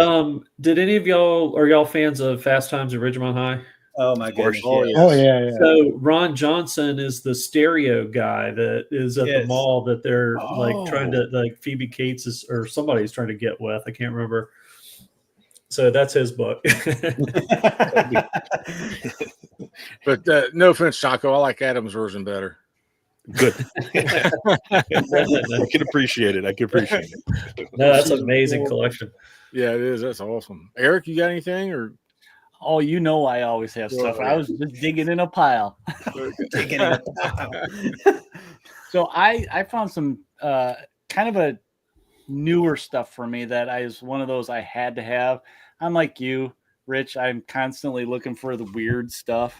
any of y'all, are y'all fans of Fast Times at Ridgemont High? Oh my goodness! Oh yeah. So Ron Johnson is the stereo guy that is at the mall that they're like trying to, like, Phoebe Cates is, or somebody's trying to get with. I can't remember. So that's his book. But no offense, Chaco, I like Adam's version better. Good. I can appreciate it. No, that's an amazing collection. Yeah, it is. That's awesome. Eric, you got anything? Or Oh, I always have stuff. I was just digging in a pile. So I found some kind of a newer stuff for me that is one of those I had to have. I'm like you, Rich. I'm constantly looking for the weird stuff.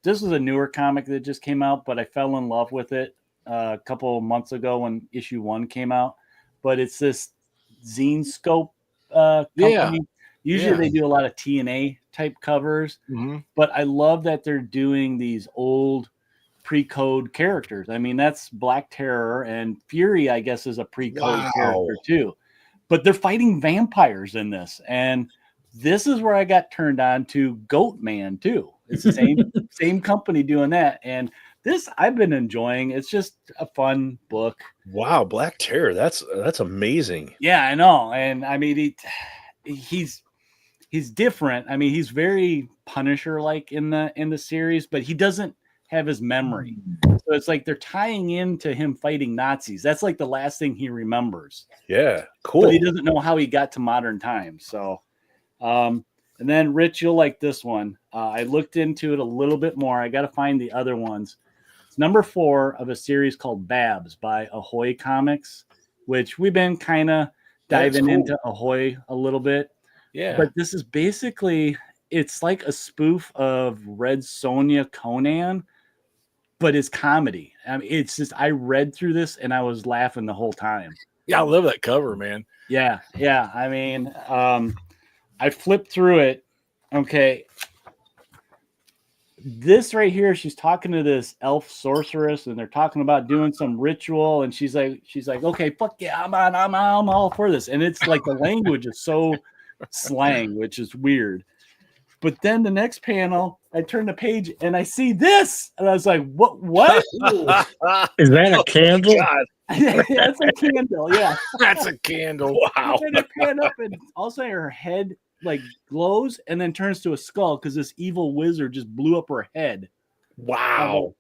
This is a newer comic that just came out, but I fell in love with it a couple of months ago when issue 1 came out. But it's this Zine Scope company. Yeah. Usually Yeah. they do a lot of TNA type covers, but I love that they're doing these old pre-code characters. I mean, that's Black Terror, and Fury, I guess, is a pre-code character too. But they're fighting vampires in this, and this is where I got turned on to Goat Man too. It's the same company doing that, and this I've been enjoying. It's just a fun book. Wow, Black Terror. That's amazing. Yeah, I know, and I mean he's different. I mean, he's very Punisher-like in the series, but he doesn't have his memory. So it's like they're tying into him fighting Nazis. That's like the last thing he remembers. Yeah, cool. But he doesn't know how he got to modern times. So, and then Rich, you'll like this one. I looked into it a little bit more. I got to find the other ones. It's number 4 of a series called Babs by Ahoy Comics, which we've been kind of diving into Ahoy a little bit. Yeah. But this is basically, it's like a spoof of Red Sonja Conan, but it's comedy. I mean, it's just, I read through this and I was laughing the whole time. Yeah, I love that cover, man. Yeah. I mean, I flipped through it. Okay. This right here, she's talking to this elf sorceress, and they're talking about doing some ritual, and she's like, okay, fuck yeah, I'm all for this. And it's like the language is so slang, which is weird. But then the next panel, I turn the page and I see this, and I was like, what? Is that a candle? God. That's a candle, yeah. That's a candle. Wow. And it pan up, and all of a sudden her head like glows and then turns to a skull because this evil wizard just blew up her head. Wow.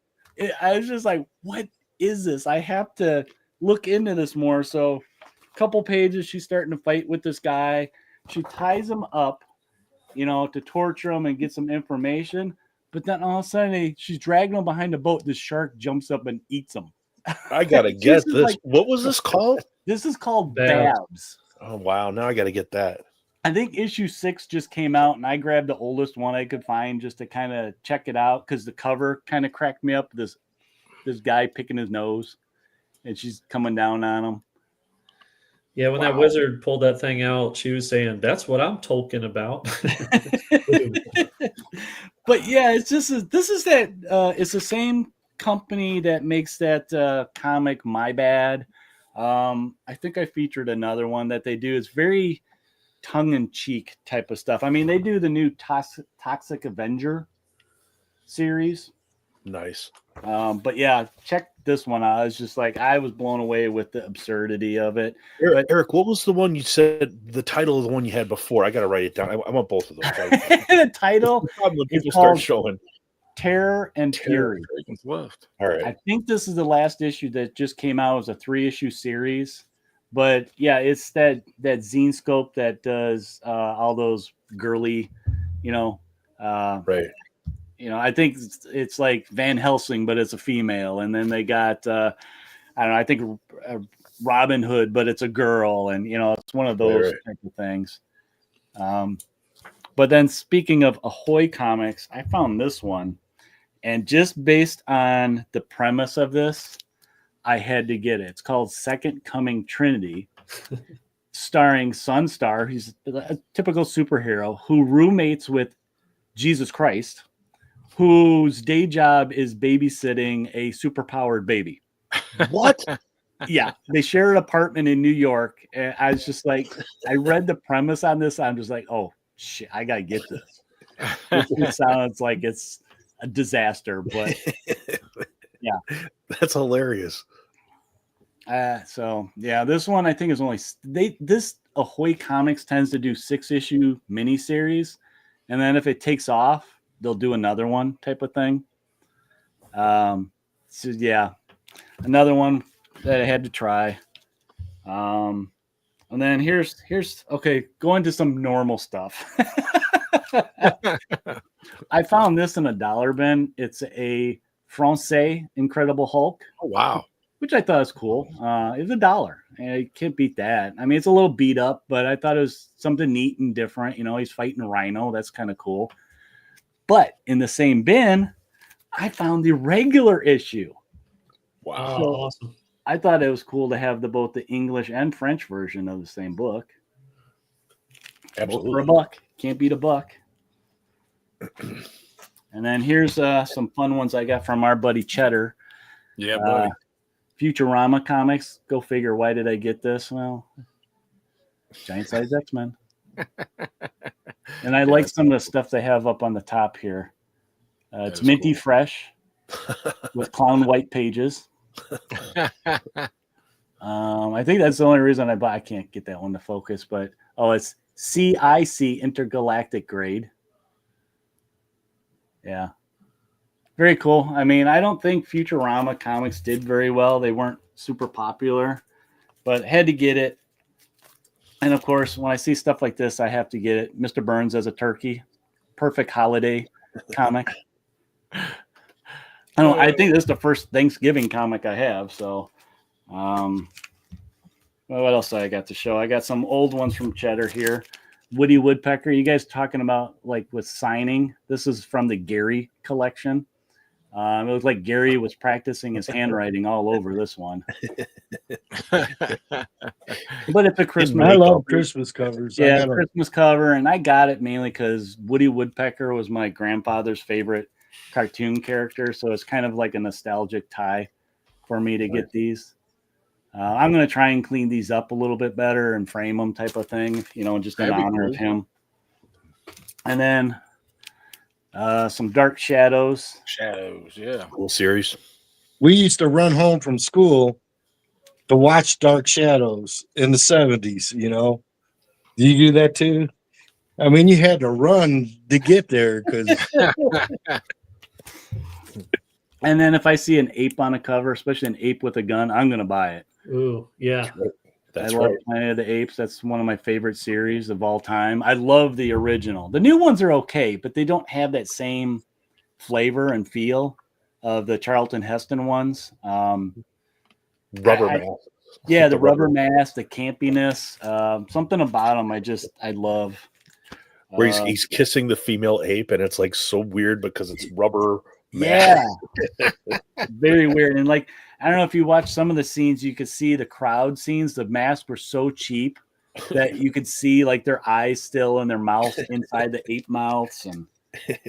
I was just like, what is this? I have to look into this more. So a couple pages, she's starting to fight with this guy. She ties him up, to torture him and get some information. But then all of a sudden, she's dragging him behind a boat. This shark jumps up and eats him. I gotta get this. Like, what was this called? This is called Babs. Babs. Oh wow! Now I gotta get that. I think issue 6 just came out, and I grabbed the oldest one I could find just to kind of check it out because the cover kind of cracked me up. This guy picking his nose, and she's coming down on him. Yeah, when that wizard pulled that thing out, she was saying, "That's what I'm talking about." But yeah, it's the same company that makes that comic My Bad. I think I featured another one that they do. It's very tongue-in-cheek type of stuff. I mean, they do the new Toxic Avenger series. Nice. But yeah, check this one out. It's just like I was blown away with the absurdity of it. Eric, what was the one you said? The title of the one you had before? I gotta write it down. I want both of those. The title When people is start called showing Terror and Fury. Left. All right. I think this is the last issue that just came out. It was a 3-issue series. But yeah, it's that Zine Scope that does all those girly, Right. I think it's like Van Helsing, but it's a female. And then they got, I don't know, I think Robin Hood, but it's a girl. And, it's one of those type of things. But then speaking of Ahoy Comics, I found this one. And just based on the premise of this, I had to get it. It's called Second Coming Trinity, starring Sunstar. He's a typical superhero who roommates with Jesus Christ, whose day job is babysitting a superpowered baby. What? Yeah, they share an apartment in New York. And I was just like, I read the premise on this. I'm just like, oh, shit, I got to get this. It sounds like it's a disaster, but yeah. That's hilarious. So yeah, this one I think is only this Ahoy Comics tends to do 6-issue miniseries, and then if it takes off, they'll do another one type of thing. So yeah, another one that I had to try. And then here's okay, going to some normal stuff. I found this in a dollar bin. It's a Francais Incredible Hulk, Oh wow. which I thought was cool. It was $1. And you can't beat that. I mean, it's a little beat up, but I thought it was something neat and different. You know, he's fighting Rhino. That's kind of cool. But in the same bin, I found the regular issue. Wow. Oh, awesome. I thought it was cool to have both the English and French version of the same book. Both Absolutely. for a buck. Can't beat a buck. And then here's some fun ones I got from our buddy Cheddar. Yeah, buddy. Futurama comics. Go figure. Why did I get this? Well, giant size X-Men. And I like some of the stuff they have up on the top here. It's is minty cool. fresh with clown white pages. I think that's the only reason I bought. I can't get that one to focus, but it's CIC Intergalactic Grade. Yeah. Very cool. I mean, I don't think Futurama comics did very well. They weren't super popular, but had to get it. And of course, when I see stuff like this, I have to get it. Mr. Burns as a turkey. Perfect holiday comic. I think this is the first Thanksgiving comic I have. So, well, what else I got to show? I got some old ones from Cheddar here. Woody Woodpecker. You guys talking about like with signing? This is from the Gary collection. It looked like Gary was practicing his handwriting all over this one. But it's a Christmas. I love Christmas covers. I Yeah, gotta- Christmas cover, and I got it mainly because Woody Woodpecker was my grandfather's favorite cartoon character, so it's kind of like a nostalgic tie for me to get these. I'm going to try and clean these up a little bit better and frame them type of thing, you know, just in That'd be honor cool. of him. And then some Dark Shadows. Shadows, yeah. Cool series. we used to run home from school to watch Dark Shadows in the 70s, you know. Do you do that too? I mean, you had to run to get there because And then if I see an ape on a cover, especially an ape with a gun, I'm going to buy it. Ooh, yeah. That's I love right. Planet of the Apes. That's one of my favorite series of all time. I love the original. The new ones are okay, but they don't have that same flavor and feel of the Charlton Heston ones. Rubber I- mask. Yeah, the rubber mask, the campiness, something about them I love. Where he's kissing the female ape, and it's like so weird because it's rubber. Yeah, very weird. And like, I don't know if you watch some of the scenes, you could see the crowd scenes. The masks were so cheap that you could see like their eyes still and their mouth inside the ape mouths. And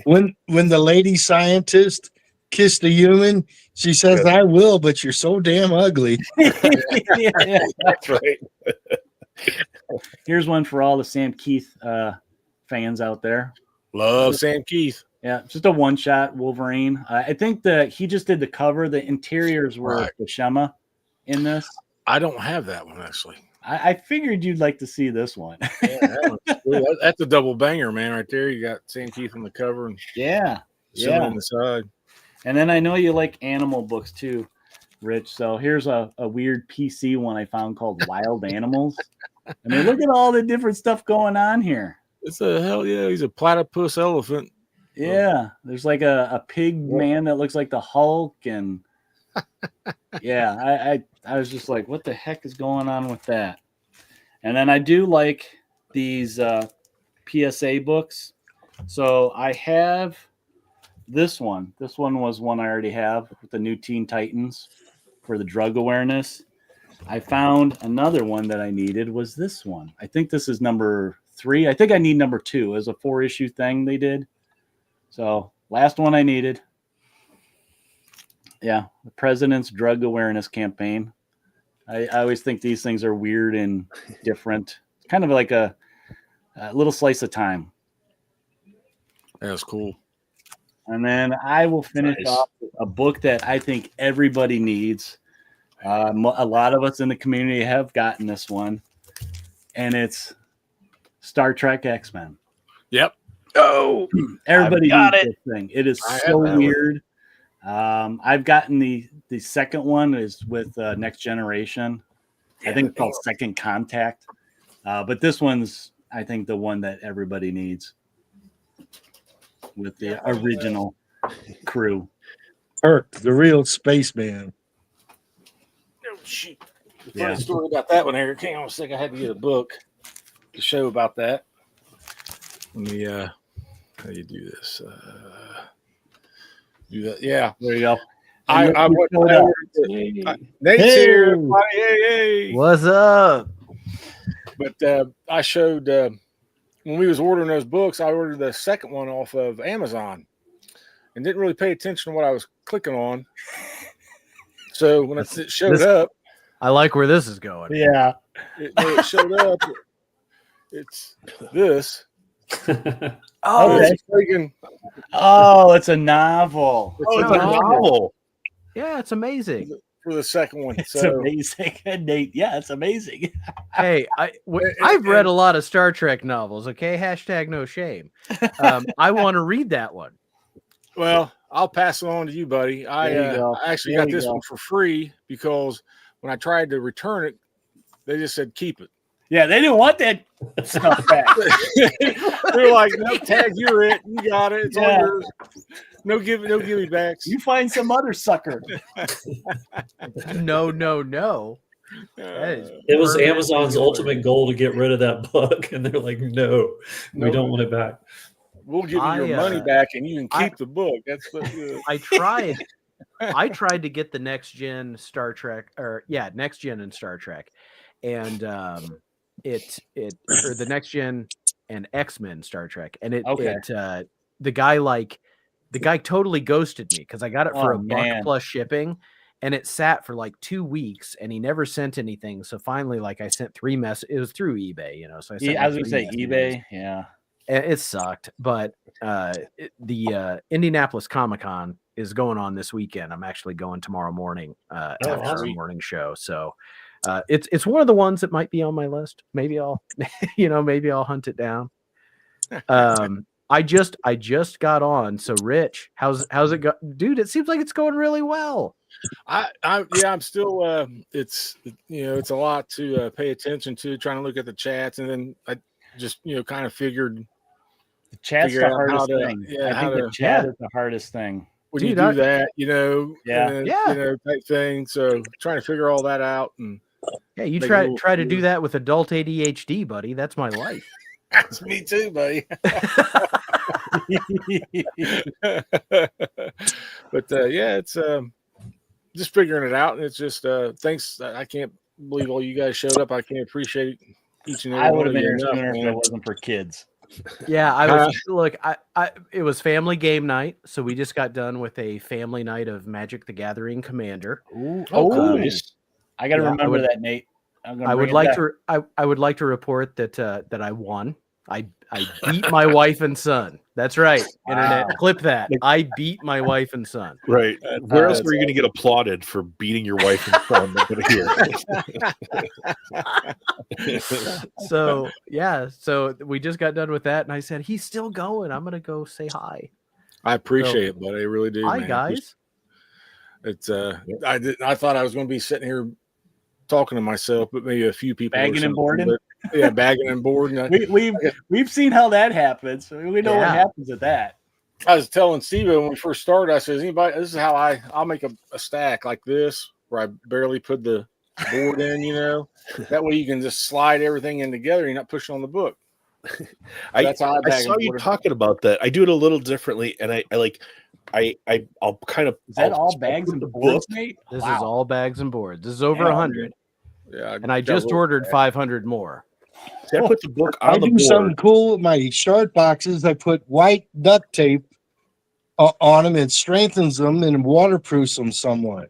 when the lady scientist kissed a human, she says, "I will, but you're so damn ugly." yeah. That's right. Here's one for all the Sam Keith fans out there. Love Sam Keith. Yeah, just a one-shot Wolverine. I think he just did the cover. The interiors were Right. Buscema in this. I don't have that one actually. I figured you'd like to see this one. Yeah, that one's cool. That's a double banger, man, right there. You got Sam Keith on the cover and Yeah. Buscema on the side. And then I know you like animal books too, Rich. So here's a weird PC one I found called Wild Animals. I mean, look at all the different stuff going on here. It's a hell yeah. He's a platypus elephant. Yeah, there's like a pig man that looks like the Hulk, and yeah, I was just like, what the heck is going on with that? And then I do like these PSA books. So I have this one. This one was one I already have with the new Teen Titans for the drug awareness. I found another one that I needed was this one. I think this is number 3. I think I need number 2 as a 4-issue thing they did. So last one I needed. Yeah, the president's drug awareness campaign. I always think these things are weird and different. Kind of like a little slice of time. That's cool. And then I will finish Nice. off with a book that I think everybody needs. A lot of us in the community have gotten this one, and Star Trek X-Men. Yep. Oh, Everybody got needs this thing. It is I have so that one. weird. I've gotten the second one is with Next Generation. I think it's called Second Contact. But this one's, I think, the one that everybody needs with the original crew. Kirk, the real spaceman. Oh, shoot. Yeah. Funny story about that one, Eric. Hang on a second. I had to get a book to show about that. Let me, how do you do this? Do that. Yeah. There you go. I Nate's here. Everybody. Hey. What's up? But I showed when we was ordering those books, I ordered the second one off of Amazon and didn't really pay attention to what I was clicking on. So when it showed up, I like where this is going. Yeah. when it showed up, it's this. Oh, Okay. It's freaking, Oh, it's a novel. Oh, it's a novel. yeah, it's amazing. for the second one. It's So amazing. Nate, yeah, it's amazing. Hey, I've read a lot of Star Trek novels. Okay, hashtag no shame. I want to read that one. well, I'll pass it on to you, buddy. There you go. I actually There got you this go. one for free because when I tried to return it, they just said keep it. Yeah, they didn't want that stuff back. They're like, no, tag, you're it. You got it. It's all Yeah. yours. No give backs. You find some other sucker. No. That is It was permanent Amazon's killer. ultimate goal to get rid of that book, and they're like, no, we Nope. don't want it back. We'll give you your I, money back, and you can I- keep the book. That's the I tried to get the next gen Star Trek, next gen and Star Trek, and or the next gen and X-Men Star Trek, and Okay. the guy totally ghosted me because I got it for Oh, $1 man. plus shipping, and it sat for like 2 weeks, and he never sent anything. So finally, like I sent 3 messages. It was through eBay, so I sent I was him gonna say 3 messages. eBay. Yeah. It sucked, but the Indianapolis Comic-Con is going on this weekend. I'm actually going tomorrow morning after awesome. the morning show. So it's one of the ones that might be on my list. Maybe I'll maybe I'll hunt it down. I just got on. So Rich, how's it go? Dude, it seems like it's going really well. I'm still it's it's a lot to pay attention to, trying to look at the chats, and then I just kind of figured The chat's Figure the out how hardest to- thing. yeah, I how think the to- chat is the hardest thing. when Dude, you do that, Yeah. and then, Yeah. type thing. So trying to figure all that out, and Yeah, you Make a try little to do few. that with adult ADHD, buddy. That's my life. that's me too, buddy. But yeah, it's just figuring it out, and it's just thanks. I can't believe all you guys showed up. I can't appreciate each and every I one would of have been you here enough, sooner if man. it wasn't for kids. Yeah, I was look. It was family game night, so we just got done with a family night of Magic: The Gathering Commander. Ooh, Oh, nice. I got to Yeah, I remember would- that, Nate. I'm gonna I bring would it like back. to. I would like to report that I won. I beat my wife and son. That's right. Internet, Wow. clip that. I beat my wife and son. Right. Where else that's are you going to get applauded for beating your wife and son? Here. So yeah, so we just got done with that, and I said he's still going. I'm gonna go say hi. I appreciate it, buddy. I really do. Hi man. guys. It's I thought I was going to be sitting here talking to myself, but maybe a few people or Bagging and something, boarding? but- yeah, bagging and boarding. We've seen how that happens. We know what Yeah. happens at that. I was telling Steve when we first started, I said, anybody, this is how I'll make a stack like this where I barely put the board in, that way you can just slide everything in together. You're not pushing on the book. That's how I I bag saw and you board. talking about that. I do it a little differently, and I'll kind of. Is that I'll all put bags and the boards, Nate? This Wow. is all bags and boards. This is over Yeah. 100, Yeah, and I got a just little- ordered 500 more. See, I put the book I on the do board. something cool with my shard boxes. I put white duct tape on them. It strengthens them and waterproofs them somewhat.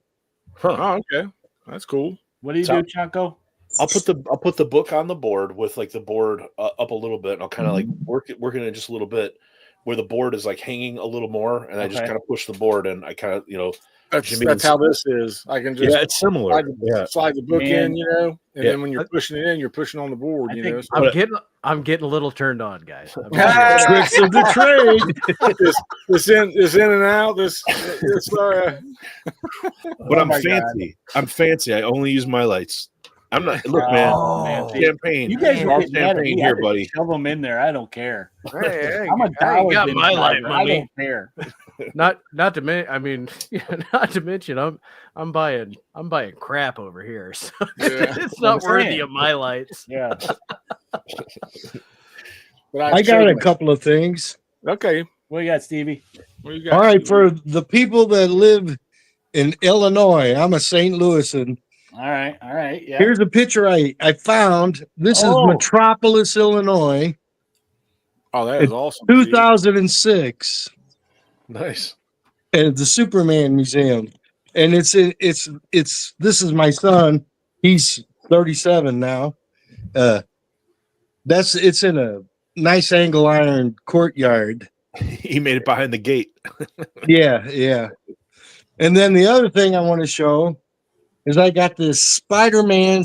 Huh. Oh, okay, that's cool. What do you So- do, Chanko? I'll put the book on the board with like the board up a little bit, and I'll kind of like working it just a little bit where the board is like hanging a little more, and I just Okay. kind of push the board, and I kind of Jimmy That's was- how this is. I can just yeah, it's similar. slide the book Man. in, and Yeah. then when you're pushing it in, you're pushing on the board. I You think- know, so I'm getting a little turned on, guys. Tricks of the trade. this in and out. This But Oh I'm my God. fancy. I'm fancy. I only use my lights. I'm not. Look, man. Oh, Champagne. You guys All are getting mad at champagne me. here, I buddy. shove them in there. I don't care. Hey, I'm a I ain't dollar got my light I money. don't care. Not to mention, I mean, not to mention, I'm buying crap over here, so Yeah. it's not I'm worthy saying. of my lights. Yeah. But I got a couple of things. Okay. What you got, Stevie? What you got, All right, Steve? for the people that live in Illinois, I'm a St. Louisan. All right. Yeah. Here's a picture I found. This is Oh. Metropolis, Illinois, Oh, that is It's awesome. Steve. 2006, Nice. at the Superman Museum, and it's this is my son. He's 37 now. It's in a nice angle iron courtyard. He made it behind the gate. Yeah. And then the other thing I want to show is I got this Spider-Man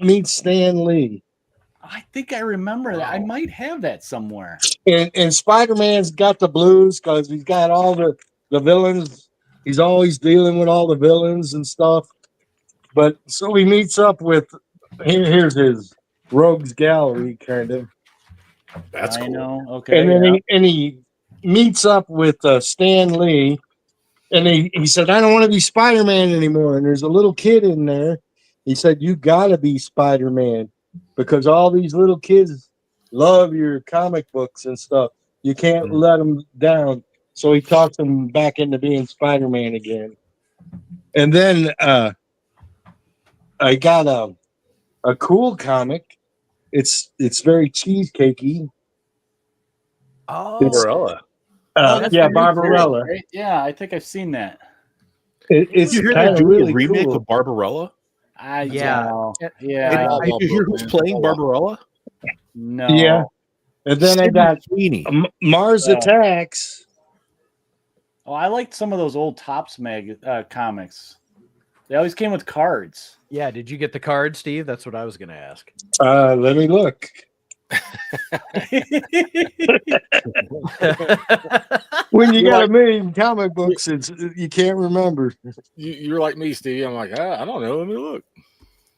meets Stan Lee. I think I remember that. I might have that somewhere. And Spider-Man's got the blues because he's got all the villains. He's always dealing with all the villains and stuff. But so he meets up with here's his rogues gallery kind of. That's I cool. know. Okay. And then yeah. he meets up with Stan Lee, and he said, "I don't want to be Spider-Man anymore." And there's a little kid in there. He said, "You got to be Spider-Man because all these little kids love your comic books and stuff. You can't let them down." So he talks them back into being Spider-Man again. And then I got a cool comic. It's very cheesecakey. Oh, Barbarella. That's Yeah, pretty Barbarella. cool, right? Yeah, I think I've seen that. It's Did you hear kind they're of doing really a remake cool. of Barbarella? Yeah. Yeah. Blah, Did blah, you hear blah, who's man. playing Barbarella? No. Yeah. And then I Sidney got Sweeney. Mars Attacks. Oh, I liked some of those old Topps comics. They always came with cards. yeah. Did you get the card, Steve? That's what I was going to ask. Let me look. When you You're got like- a million comic books, you can't remember. You're like me, Steve. I'm like, I don't know. Let me look.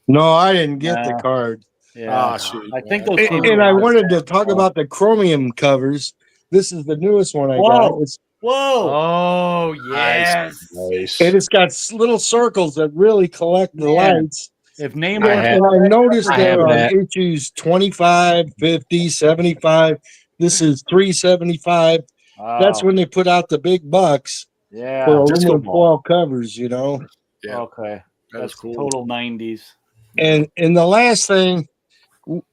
No, I didn't get the Yeah. card. Yeah. Shoot. I think man. those And, came and I with wanted to cards. talk about the chromium covers. This is the newest one I got. Whoa. Whoa. Oh yes. Nice. And it's got little circles that really collect the Man. lights. If name And I noticed I they're have on that. issues 25, 50, 75. This is 375. That's when they put out the big bucks Yeah. for Disco aluminum ball. foil covers, you know. Yeah. Okay. That's That's cool. total 90s. And the last thing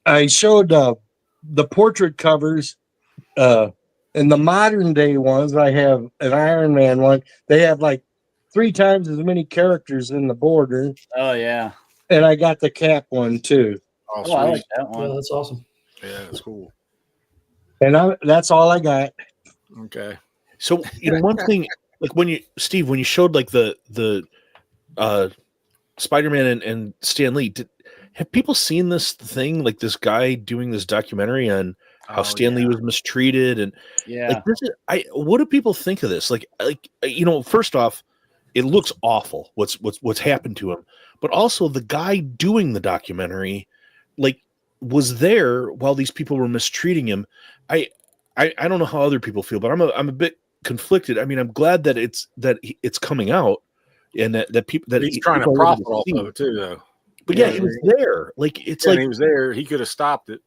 I showed the portrait covers, and the modern day ones. I have an Iron Man one. They have like 3 times as many characters in the border, Oh, yeah. and I got the Cap one too. Oh, Oh, I sweet. like that Yeah, one. that's awesome. Yeah, that's cool. And that's all I got. Okay. So one thing, like when you showed like the Spider-Man and Stan Lee, have people seen this thing, like this guy doing this documentary on how Stan Lee was mistreated and Yeah. like this is, what do people think of this? Like first off, it looks awful what's happened to him, but also the guy doing the documentary like was there while these people were mistreating him. I don't know how other people feel, but I'm a bit conflicted. I mean, I'm glad that it's coming out and that people that He's trying to people are profit able off see. of it too, though. But yeah, he was there. Like it's Yeah, like he was there. He could have stopped it.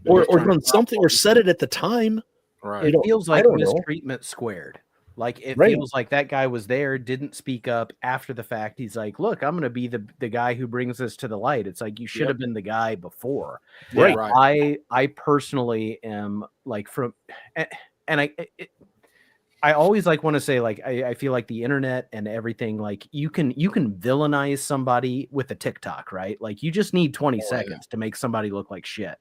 But or he's trying to done profit something or off said it at the time. it. Right. It feels I like don't know. mistreatment squared. Like it Right. feels like that guy was there, didn't speak up after the fact. He's like, "Look, I'm going to be the guy who brings this to the light." It's like you should Yep. have been the guy before. Right. Right. I personally am like and I always like want to say like I feel like the internet and everything, like you can villainize somebody with a TikTok, right? Like you just need 20 seconds to make somebody look like shit.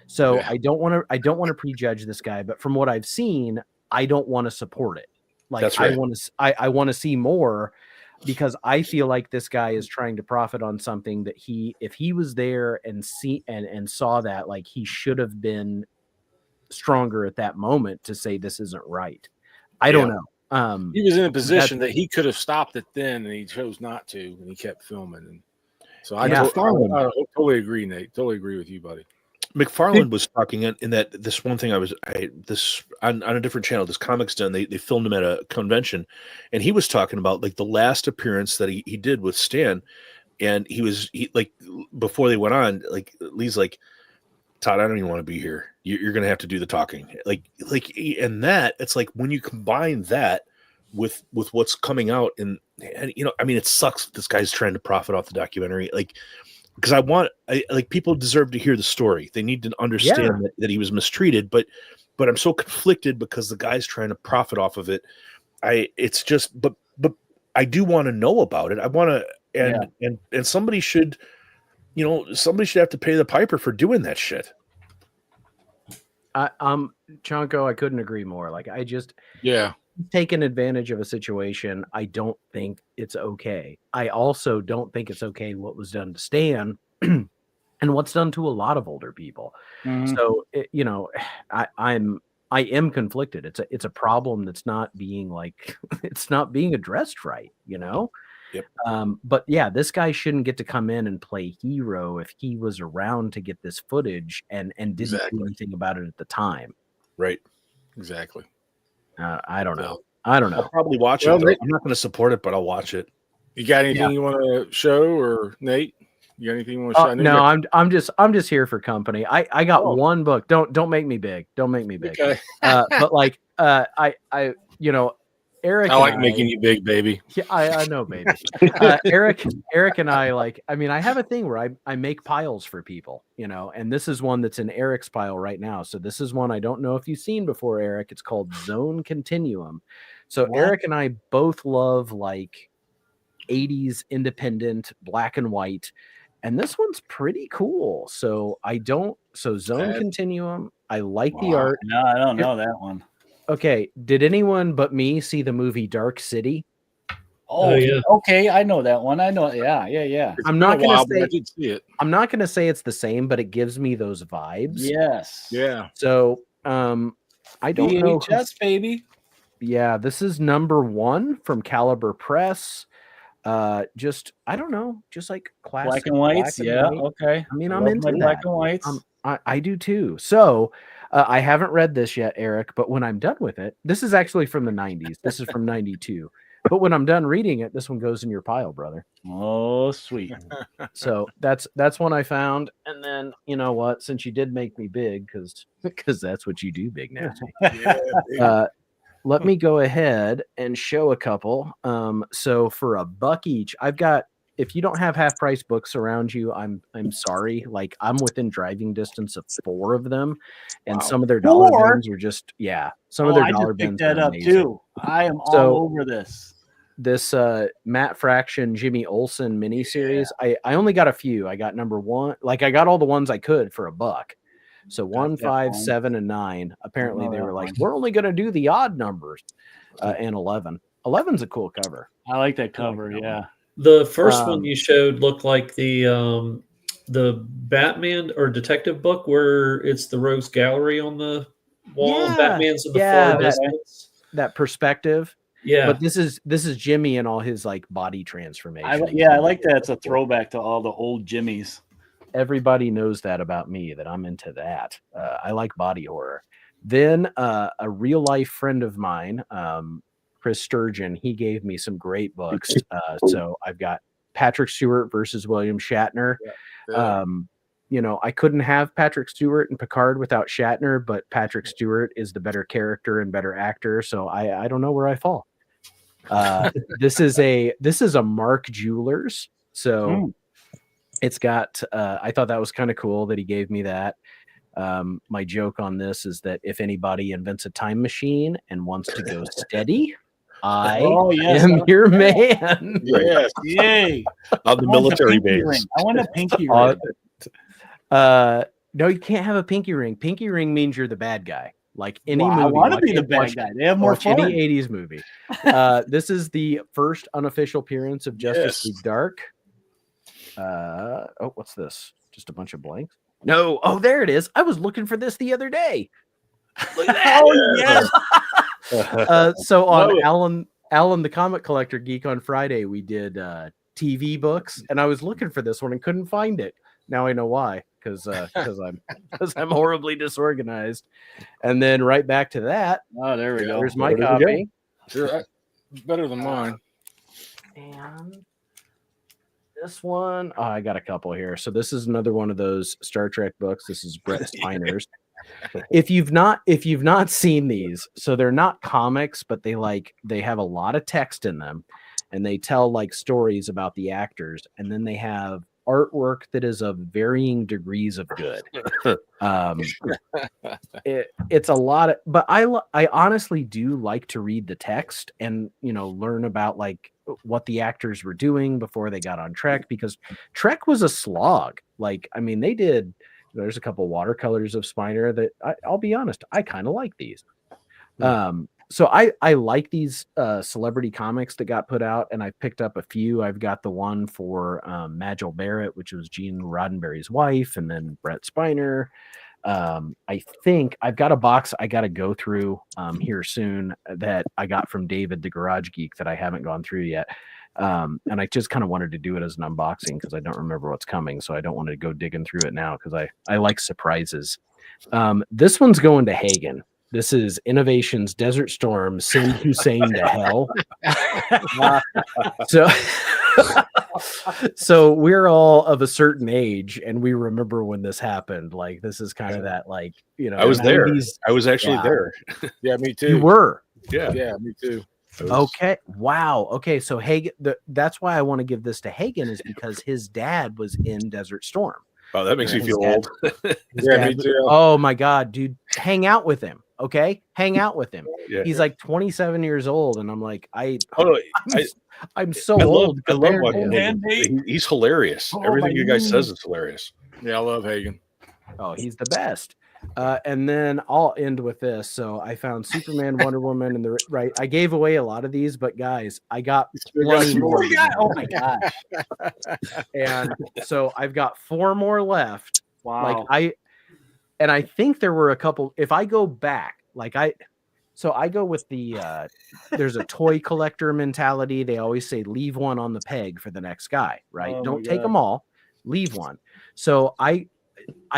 So Yeah. I don't want to prejudge this guy, but from what I've seen, I don't want to support it. Like That's right. I want to see more because I feel like this guy is trying to profit on something that if he was there and saw that, like he should have been stronger at that moment to say this isn't right. I don't know. He was in a position that he could have stopped it then, and he chose not to, and he kept filming. So I, Yeah. I totally agree, Nate. Totally agree with you, buddy. McFarlane was talking in that this one thing on a different channel, this Comics Done, they filmed him at a convention, and he was talking about like the last appearance that he did with Stan, and he like before they went on, like Lee's like, Todd, I don't even want to be here. You're going to have to do the talking. And that it's like when you combine that with what's coming out and I mean, it sucks that this guy's trying to profit off the documentary. Like, because people deserve to hear the story. They need to understand that he was mistreated, but I'm so conflicted because the guy's trying to profit off of it. But I do want to know about it. I want to, and somebody should, somebody should have to pay the piper for doing that shit. Chonko, I couldn't agree more. Like, taking advantage of a situation. I don't think it's okay. I also don't think it's okay what was done to Stan and what's done to a lot of older people. So, I am conflicted. It's a problem that's not being it's not being addressed right, Yep. But yeah, this guy shouldn't get to come in and play hero if he was around to get this footage and didn't do anything about it at the time. Right. Exactly. I don't know. I'll probably watch it. I'm not going to support it, but I'll watch it. You got anything you want to show, or Nate? You got anything you want to show? No, I'm just here for company. I got one book. Don't make me big. Don't make me big. Okay. But Eric. I like making you big, baby. Yeah, I know, baby. Eric and I I have a thing where I make piles for people, and this is one that's in Eric's pile right now. So this is one I don't know if you've seen before, Eric. It's called Zone Continuum. So Eric and I both love 80s independent black and white, and this one's pretty cool. So Zone Continuum. I like the art. No, I don't know that one. Okay, did anyone but me see the movie Dark City? Oh yeah. Okay, I know that one. I know. Yeah. I'm not going to say I did see it. I'm not going to say it's the same, but it gives me those vibes. Yes. Yeah. So, I don't know. VHS, baby. Yeah, this is #1 from Caliber Press. I don't know, just like classic black and whites. White. Okay. I mean, I'm into that. Black and whites. I do too. So I haven't read this yet, Eric, but when I'm done with it, this is actually from the 90s. This is from 92. But when I'm done reading it, this one goes in your pile, brother. Oh, sweet. So that's one I found. And then, you know what? Since you did make me big, because that's what you do, Big Nasty. Let me go ahead and show a couple. So for $1 each, I've got, if you don't have half price books around you, I'm sorry. I'm within driving distance of 4 of them, and some of their dollar bins are just some of their dollar bins. I just picked that up too. I am all over this. This Matt Fraction Jimmy Olsen miniseries. I only got a few. I got #1. I got all the ones I could for $1. So 1, 5, 7, and 9. Apparently they were we're only going to do the odd numbers. And 11. 11's a cool cover. I like that cover. Yeah. The first one you showed looked like the Batman or detective book where it's the Rogues Gallery on the wall. Yeah. Batman's in the far distance. That perspective. Yeah. But this is Jimmy and all his body transformation. I like that. It's a throwback to all the old Jimmys. Everybody knows that about me, that I'm into that. I like body horror. Then a real life friend of mine, Chris Sturgeon, he gave me some great books. So I've got Patrick Stewart versus William Shatner. I couldn't have Patrick Stewart and Picard without Shatner, but Patrick Stewart is the better character and better actor. So I don't know where I fall. This is a Mark Jewelers. So it's got, I thought that was kind of cool that he gave me that. My joke on this is that if anybody invents a time machine and wants to go steady, I am your man. Yes. Yay. On the military base. I want a pinky ring. No, you can't have a pinky ring. Pinky ring means you're the bad guy. Any movie. I want to be the bad guy. They have more fun. Any 80s movie. This is the first unofficial appearance of Justice League Dark. What's this? Just a bunch of blanks? No. Oh, there it is. I was looking for this the other day. Look at that. Oh, yes. So on Alan the Comic Collector Geek on Friday, we did TV books, and I was looking for this one and couldn't find it. Now I know why, because I'm horribly disorganized. And then right back to that. Oh, there we go. There's my There we go. copy. Sure, better than mine. And this one, oh, I got a couple here. So this is another one of those Star Trek books. This is Brett Spiner's. If you've not seen these, so they're not comics, but they have a lot of text in them, and they tell like stories about the actors, and then they have artwork that is of varying degrees of good. It's a lot of, but I honestly do like to read the text and learn about like what the actors were doing before they got on Trek, because Trek was a slog. Like, I mean, there's a couple watercolors of Spiner that I'll be honest, I kind of like these. So I like these celebrity comics that got put out, and I picked up a few. I've got the one for Majel Barrett, which was Gene Roddenberry's wife, and then Brett Spiner. I think I've got a box I got to go through here soon that I got from David the Garage Geek that I haven't gone through yet. And I just kind of wanted to do it as an unboxing because I don't remember what's coming. So I don't want to go digging through it now because I like surprises. This one's going to Hagen. This is Innovations Desert Storm, Send Hussein to Hell. So we're all of a certain age and we remember when this happened. Like, this is kind of that, like, I was there. I was actually there. Yeah, me too. You were. Yeah. Yeah, me too. Okay. Wow. Okay. So Hagen, that's why I want to give this to Hagen, is because his dad was in Desert Storm. Oh, that makes me His feel dad- old. Yeah, me too. Oh my God, dude. Hang out with him. Okay. Hang out with him. Yeah. He's like 27 years old. And I'm like, Oh, no, I'm so I old. love compared to watching him. Hagen. He's hilarious. Oh, Everything my you guys goodness. says is hilarious. Yeah, I love Hagen. Oh, he's the best. And then I'll end with this. So I found Superman, Wonder Woman, and I gave away a lot of these, but guys, I got plenty more. Oh my gosh. And so I've got 4 more left. Wow. Like I think there were a couple. If I go back, so I go with the there's a toy collector mentality. They always say leave one on the peg for the next guy, right? Oh my Don't take God. them all, leave one. So I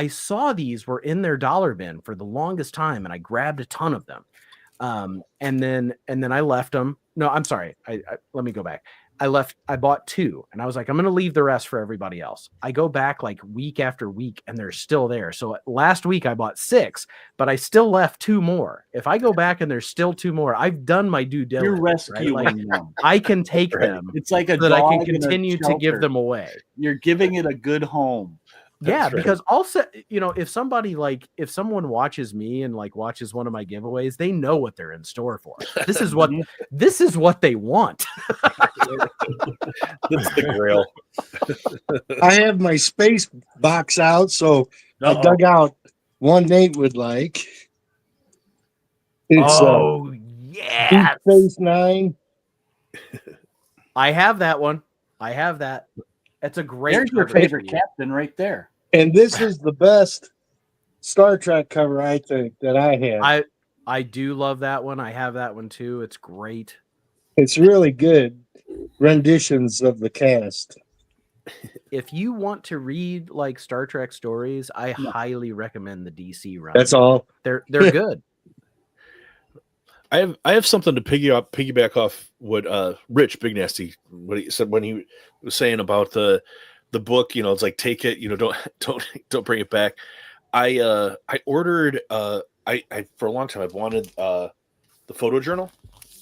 saw these were in their dollar bin for the longest time, and I grabbed a ton of them. And then I left them. No, I'm sorry. Let me go back. I bought 2, and I was like, I'm going to leave the rest for everybody else. I go back like week after week and they're still there. So last week I bought 6, but I still left 2 more. If I go back and there's still 2 more, I've done my due diligence. You're rescuing right? them. I can take them It's like a so that I can dog in a continue to give shelter. them away. You're giving it a good home. Yeah, That's right. because also, if someone watches me and like watches one of my giveaways, they know what they're in store for. This is what they want. That's the grail. I have my space box out, so I Uh-oh. dug out one Nate would like. It's Deep yeah. Space Nine. I have that one. I have that. That's a great. There's your cover. favorite captain right there. And this is the best Star Trek cover, I think, that I have. I do love that one. I have that one too. It's great. It's really good renditions of the cast. If you want to read like Star Trek stories, I highly recommend the DC run. That's all. They're good. I have something to piggyback off what Rich Big Nasty, what he said when he was saying about the book. It's like, take it, don't bring it back. I ordered I for a long time I've wanted the photojournal,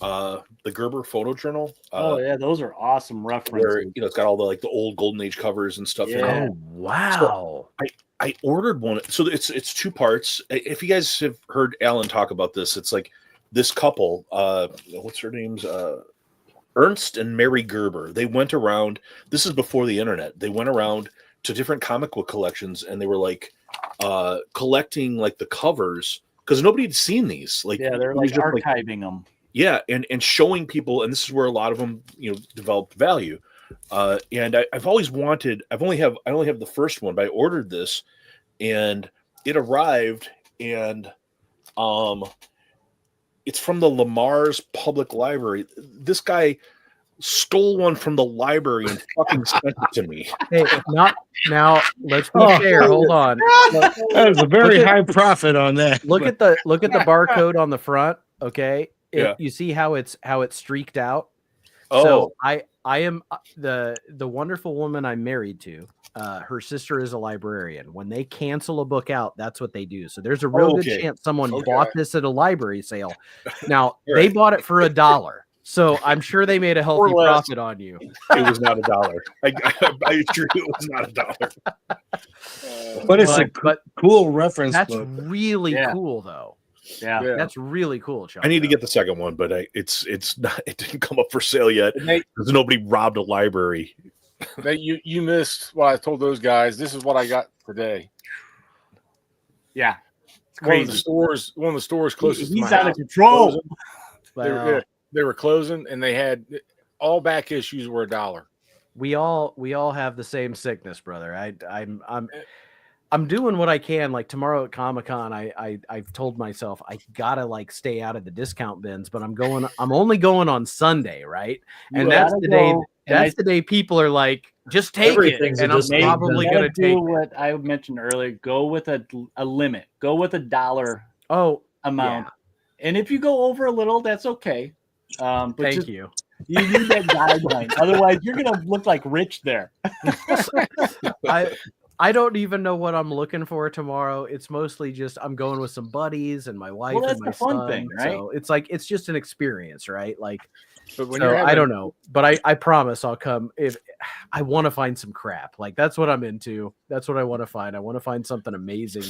the Gerber photojournal. Oh yeah, those are awesome references. Where it's got all the old Golden Age covers and stuff. in it. Yeah. Oh wow. I ordered one. So it's 2 parts. If you guys have heard Alan talk about this, it's like this couple, what's her name's Ernst and Mary Gerber. They went around, this is before the internet. They went around to different comic book collections and they were like collecting like the covers because nobody had seen these. Like, Yeah, they're it was like just, archiving them. yeah, and showing people, and this is where a lot of them, developed value. And I've always wanted. I only have the first one, but I ordered this, and it arrived, and it's from the Lamar's Public Library. This guy, stole one from the library and fucking sent it to me. Hey, not now. Let's be Oh. fair. Hold on. That was a very Look at- high profit on that. Look at the barcode on the front. Okay, Yeah. You see how it's streaked out. Oh, So I am the wonderful woman I'm married to. Her sister is a librarian. When they cancel a book out, that's what they do. So there's a real good Okay. chance someone Okay. bought this at a library sale. Now they Right. bought it for $1, so I'm sure they made a healthy less. profit on you. it was not $1. I assure you, it was not $1. But it's a But cool reference that's book. really Yeah. cool, though. Yeah. Yeah. That's really cool, Chuck. I need to get the second one, but it's not. It didn't come up for sale yet And they, because nobody robbed a library. you missed what I told those guys. This is what I got today. Yeah. It's One of the crazy. stores closest to He's my out house of control. closing. Well, They were closing, and they had all back issues were $1. we all have the same sickness, brother. I'm doing what I can. Like tomorrow at Comic-Con, I've told myself I gotta like stay out of the discount bins, but I'm only going on Sunday, right? And You that's gotta the day go, and that's the day people are like, just take it. Everything's a And I'm discount probably You gonna gotta take do what I mentioned earlier. Go with a limit. Go with $1 amount. yeah, And if you go over a little, that's okay. But thank just, you. you need that guideline. Otherwise, you're gonna look like Rich there. I don't even know what I'm looking for tomorrow. It's mostly just I'm going with some buddies and my wife that's and my the fun son. thing, right? So it's like it's just an experience, right? Like But when so you're having, I don't know, but I promise I'll come if I want to find some crap. Like that's what I'm into. That's what I want to find. I want to find something amazing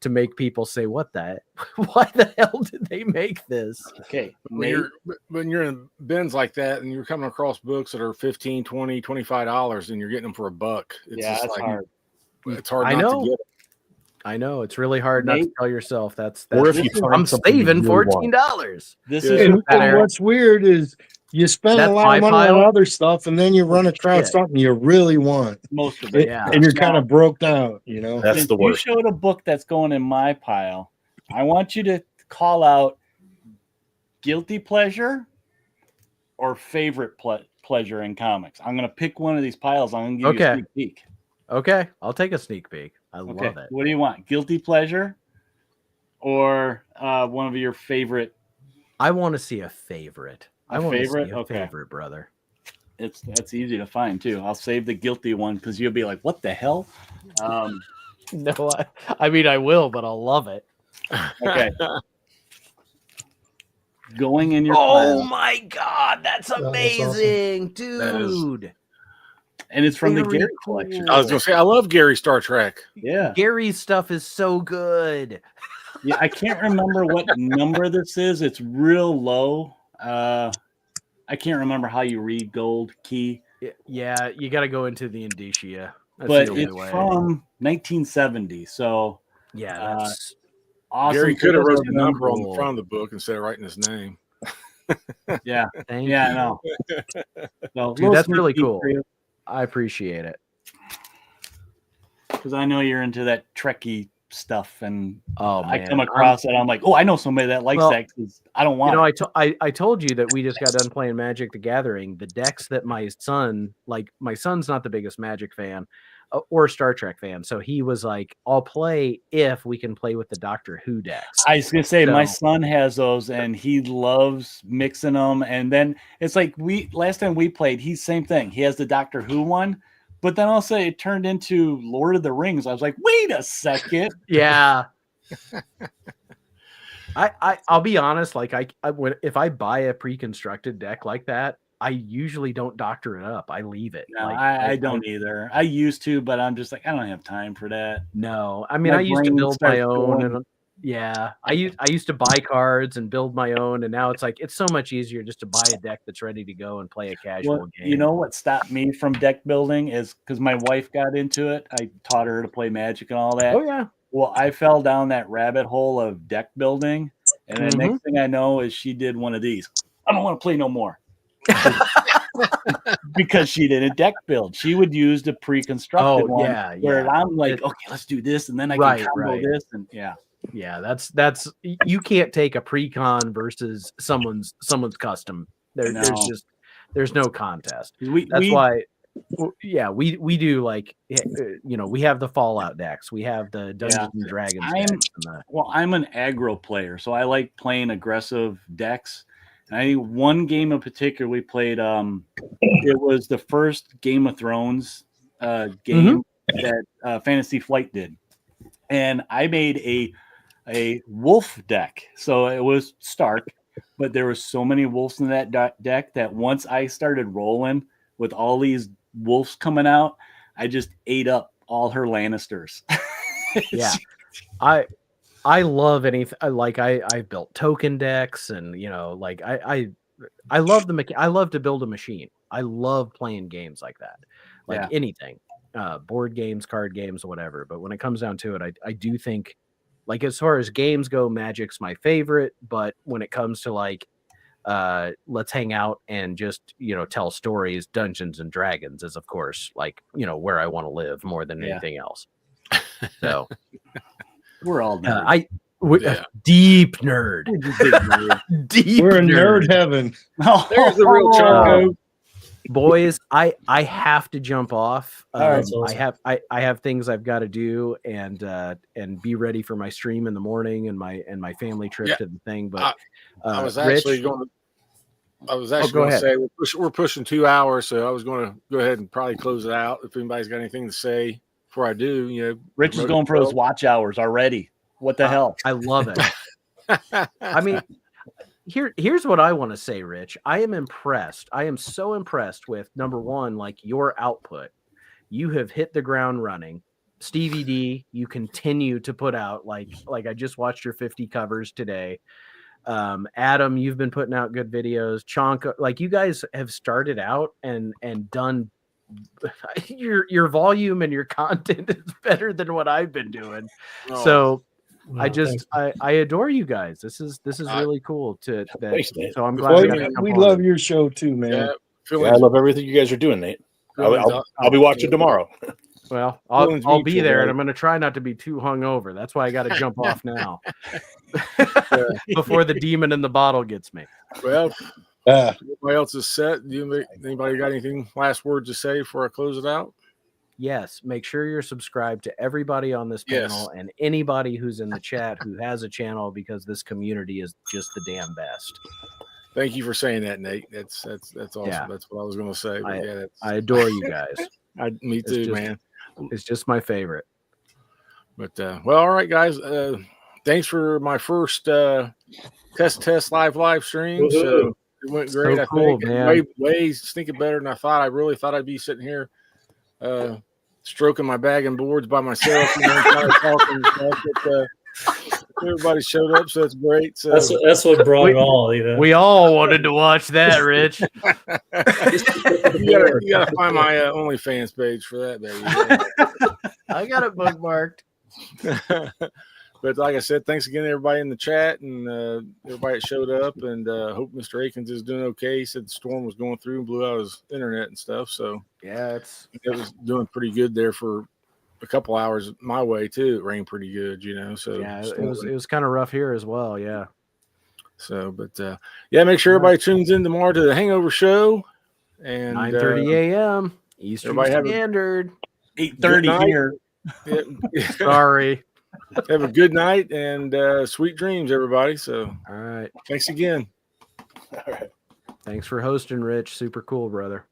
to make people say, "What the? Why the hell did they make this?" Okay. when you're in bins like that and you're coming across books that are $15, $20, $25 and you're getting them for $1, it's Yeah, just that's like hard. it's hard I not know. to get it. I know it's really hard not to Nate? tell yourself that's Or if you This is- find I'm something you saving really want. $14. This Yeah. is And, that, Eric. what's weird is you spend That's a lot my of money on pile? other stuff, and then you run across Shit. something you really want, most of it. Yeah. and you're kind of broke out. You know, That's Since the worst. You showed a book that's going in my pile. I want you to call out guilty pleasure or favorite pleasure in comics. I'm going to pick one of these piles. I'm going to give you a Okay. sneak peek. Okay, I'll take a sneak peek. I Okay. love it. What do you want? Guilty pleasure or one of your favorite? I want to see a favorite. I want to favorite? see a Okay. favorite, brother. That's easy to find too. I'll save the guilty one because you'll be like, "What the hell?" No, I mean I will, but I'll love it. Okay. Going in your Oh pile, my god, that's that's awesome. amazing, That is- dude. and it's from the Very Gary collection. cool. I was gonna say I love Gary Star Trek. Yeah. Gary's stuff is so good. Yeah, I can't remember what number this is. It's real low. I can't remember how you read gold key, Yeah, you got to go into the indicia. That's but the only it's way. from 1970. So Yeah, that's awesome. Gary could have wrote the Cool. number on the front of the book instead of writing his name. Yeah, thank yeah, I you. know. So, Dude, that's really cool. Because I appreciate it. I know you're into that Trekkie stuff, and Oh man, I come across it. I'm like, oh, I know somebody that likes Well, that because I don't want. You know, it. I told you that we just got done playing Magic the Gathering. The decks that my son's not the biggest Magic fan or Star Trek fan. So he was like, I'll play if we can play with the Doctor Who decks. I was gonna say my So- son has those and he loves mixing them. And then it's like last time we played, he's same thing. He has the Doctor Who one, but then also it turned into Lord of the Rings. I was like, wait a second. Yeah. I'll be honest. Like if I buy a pre-constructed deck like that, I usually don't doctor it up. I leave it. No, Like, I don't either. I used to, but I'm just like, I don't have time for that. No, I mean, My I used to brain build my starts own, going- and yeah, I used to buy cards and build my own, and now it's like it's so much easier just to buy a deck that's ready to go and play a casual Well, game. you know what stopped me from deck building is because my wife got into it. I taught her to play Magic and all that. Oh yeah, Well, I fell down that rabbit hole of deck building, and the next thing I know is she did one of these. I don't want to play no more because she didn't deck build. She would use the pre-constructed Oh, one, yeah, where yeah. I'm like, okay, let's do this, and then I can Right, combo right. this, and yeah, yeah. That's you can't take a pre-con versus someone's custom. No. there's no contest. We We do like we have the Fallout decks, we have the Dungeons and Dragons decks. I'm an aggro player, so I like playing aggressive decks. And one game in particular we played. It was the first Game of Thrones game that Fantasy Flight did, and I made a wolf deck. So it was Stark, but there were so many wolves in that deck that once I started rolling with all these wolves coming out, I just ate up all her Lannisters. Yeah, I love anything. I built token decks, and I love I love to build a machine. I love playing games like that, anything, board games, card games, whatever. But when it comes down to it, I do think, like, as far as games go, Magic's my favorite. But when it comes to let's hang out and just tell stories, Dungeons and Dragons is, of course, where I want to live more than anything else. So we're all deep nerd. Deep We're in nerd nerd. heaven. There's the real Chonko. Boys, I have to jump off. That's awesome. I have things I've got to do and be ready for my stream in the morning and my family trip to the thing. But I was actually going to say we're pushing 2 hours, so I was going to go ahead and probably close it out. If anybody's got anything to say before I do, Rich is going for those watch hours already. What the hell? I love it. I mean, here's what I want to say, Rich. I am impressed. I am so impressed with, number one, like, your output. You have hit the ground running. Stevie D, you continue to put out like I just watched your 50 covers today. Adam, you've been putting out good videos. Chonka, like, you guys have started out and done your volume and your content is better than what I've been doing. Oh. So I adore you guys. This is really cool so I'm glad we love your show too, man. I love everything you guys are doing, Nate. I'll be watching tomorrow. Well, I'll be there, and I'm going to try not to be too hungover. That's why I got to jump off now before the demon in the bottle gets me. Well, everybody else is set. Anybody got anything last words to say before I close it out? Yes, make sure you're subscribed to everybody on this panel and anybody who's in the chat who has a channel, because this community is just the damn best. Thank you for saying that, Nate. That's awesome. Yeah. That's what I was going to say. But I adore you guys. Me too, man. It's just my favorite. But all right, guys. Thanks for my first test live stream. So it went great. So cool, man. Way stinking better than I thought. I really thought I'd be sitting here stroking my bag and boards by myself and talking stuff. But everybody showed up, so it's great. So that's what brought it all. We all wanted to watch that, Rich. you gotta find my OnlyFans page for that, baby. I got it bookmarked. But like I said, thanks again to everybody in the chat and everybody that showed up, and hope Mr. Akins is doing okay. He said the storm was going through and blew out his internet and stuff. So yeah, it was doing pretty good there for a couple hours my way too. It rained pretty good, So yeah, it was kind of rough here as well. Yeah. So, but make sure everybody tunes in tomorrow to the Hangover Show. And 9:30 a.m. Eastern Standard. 8:30 here. Sorry. Have a good night and sweet dreams, everybody. So, all right. Thanks again. All right. Thanks for hosting, Rich. Super cool, brother.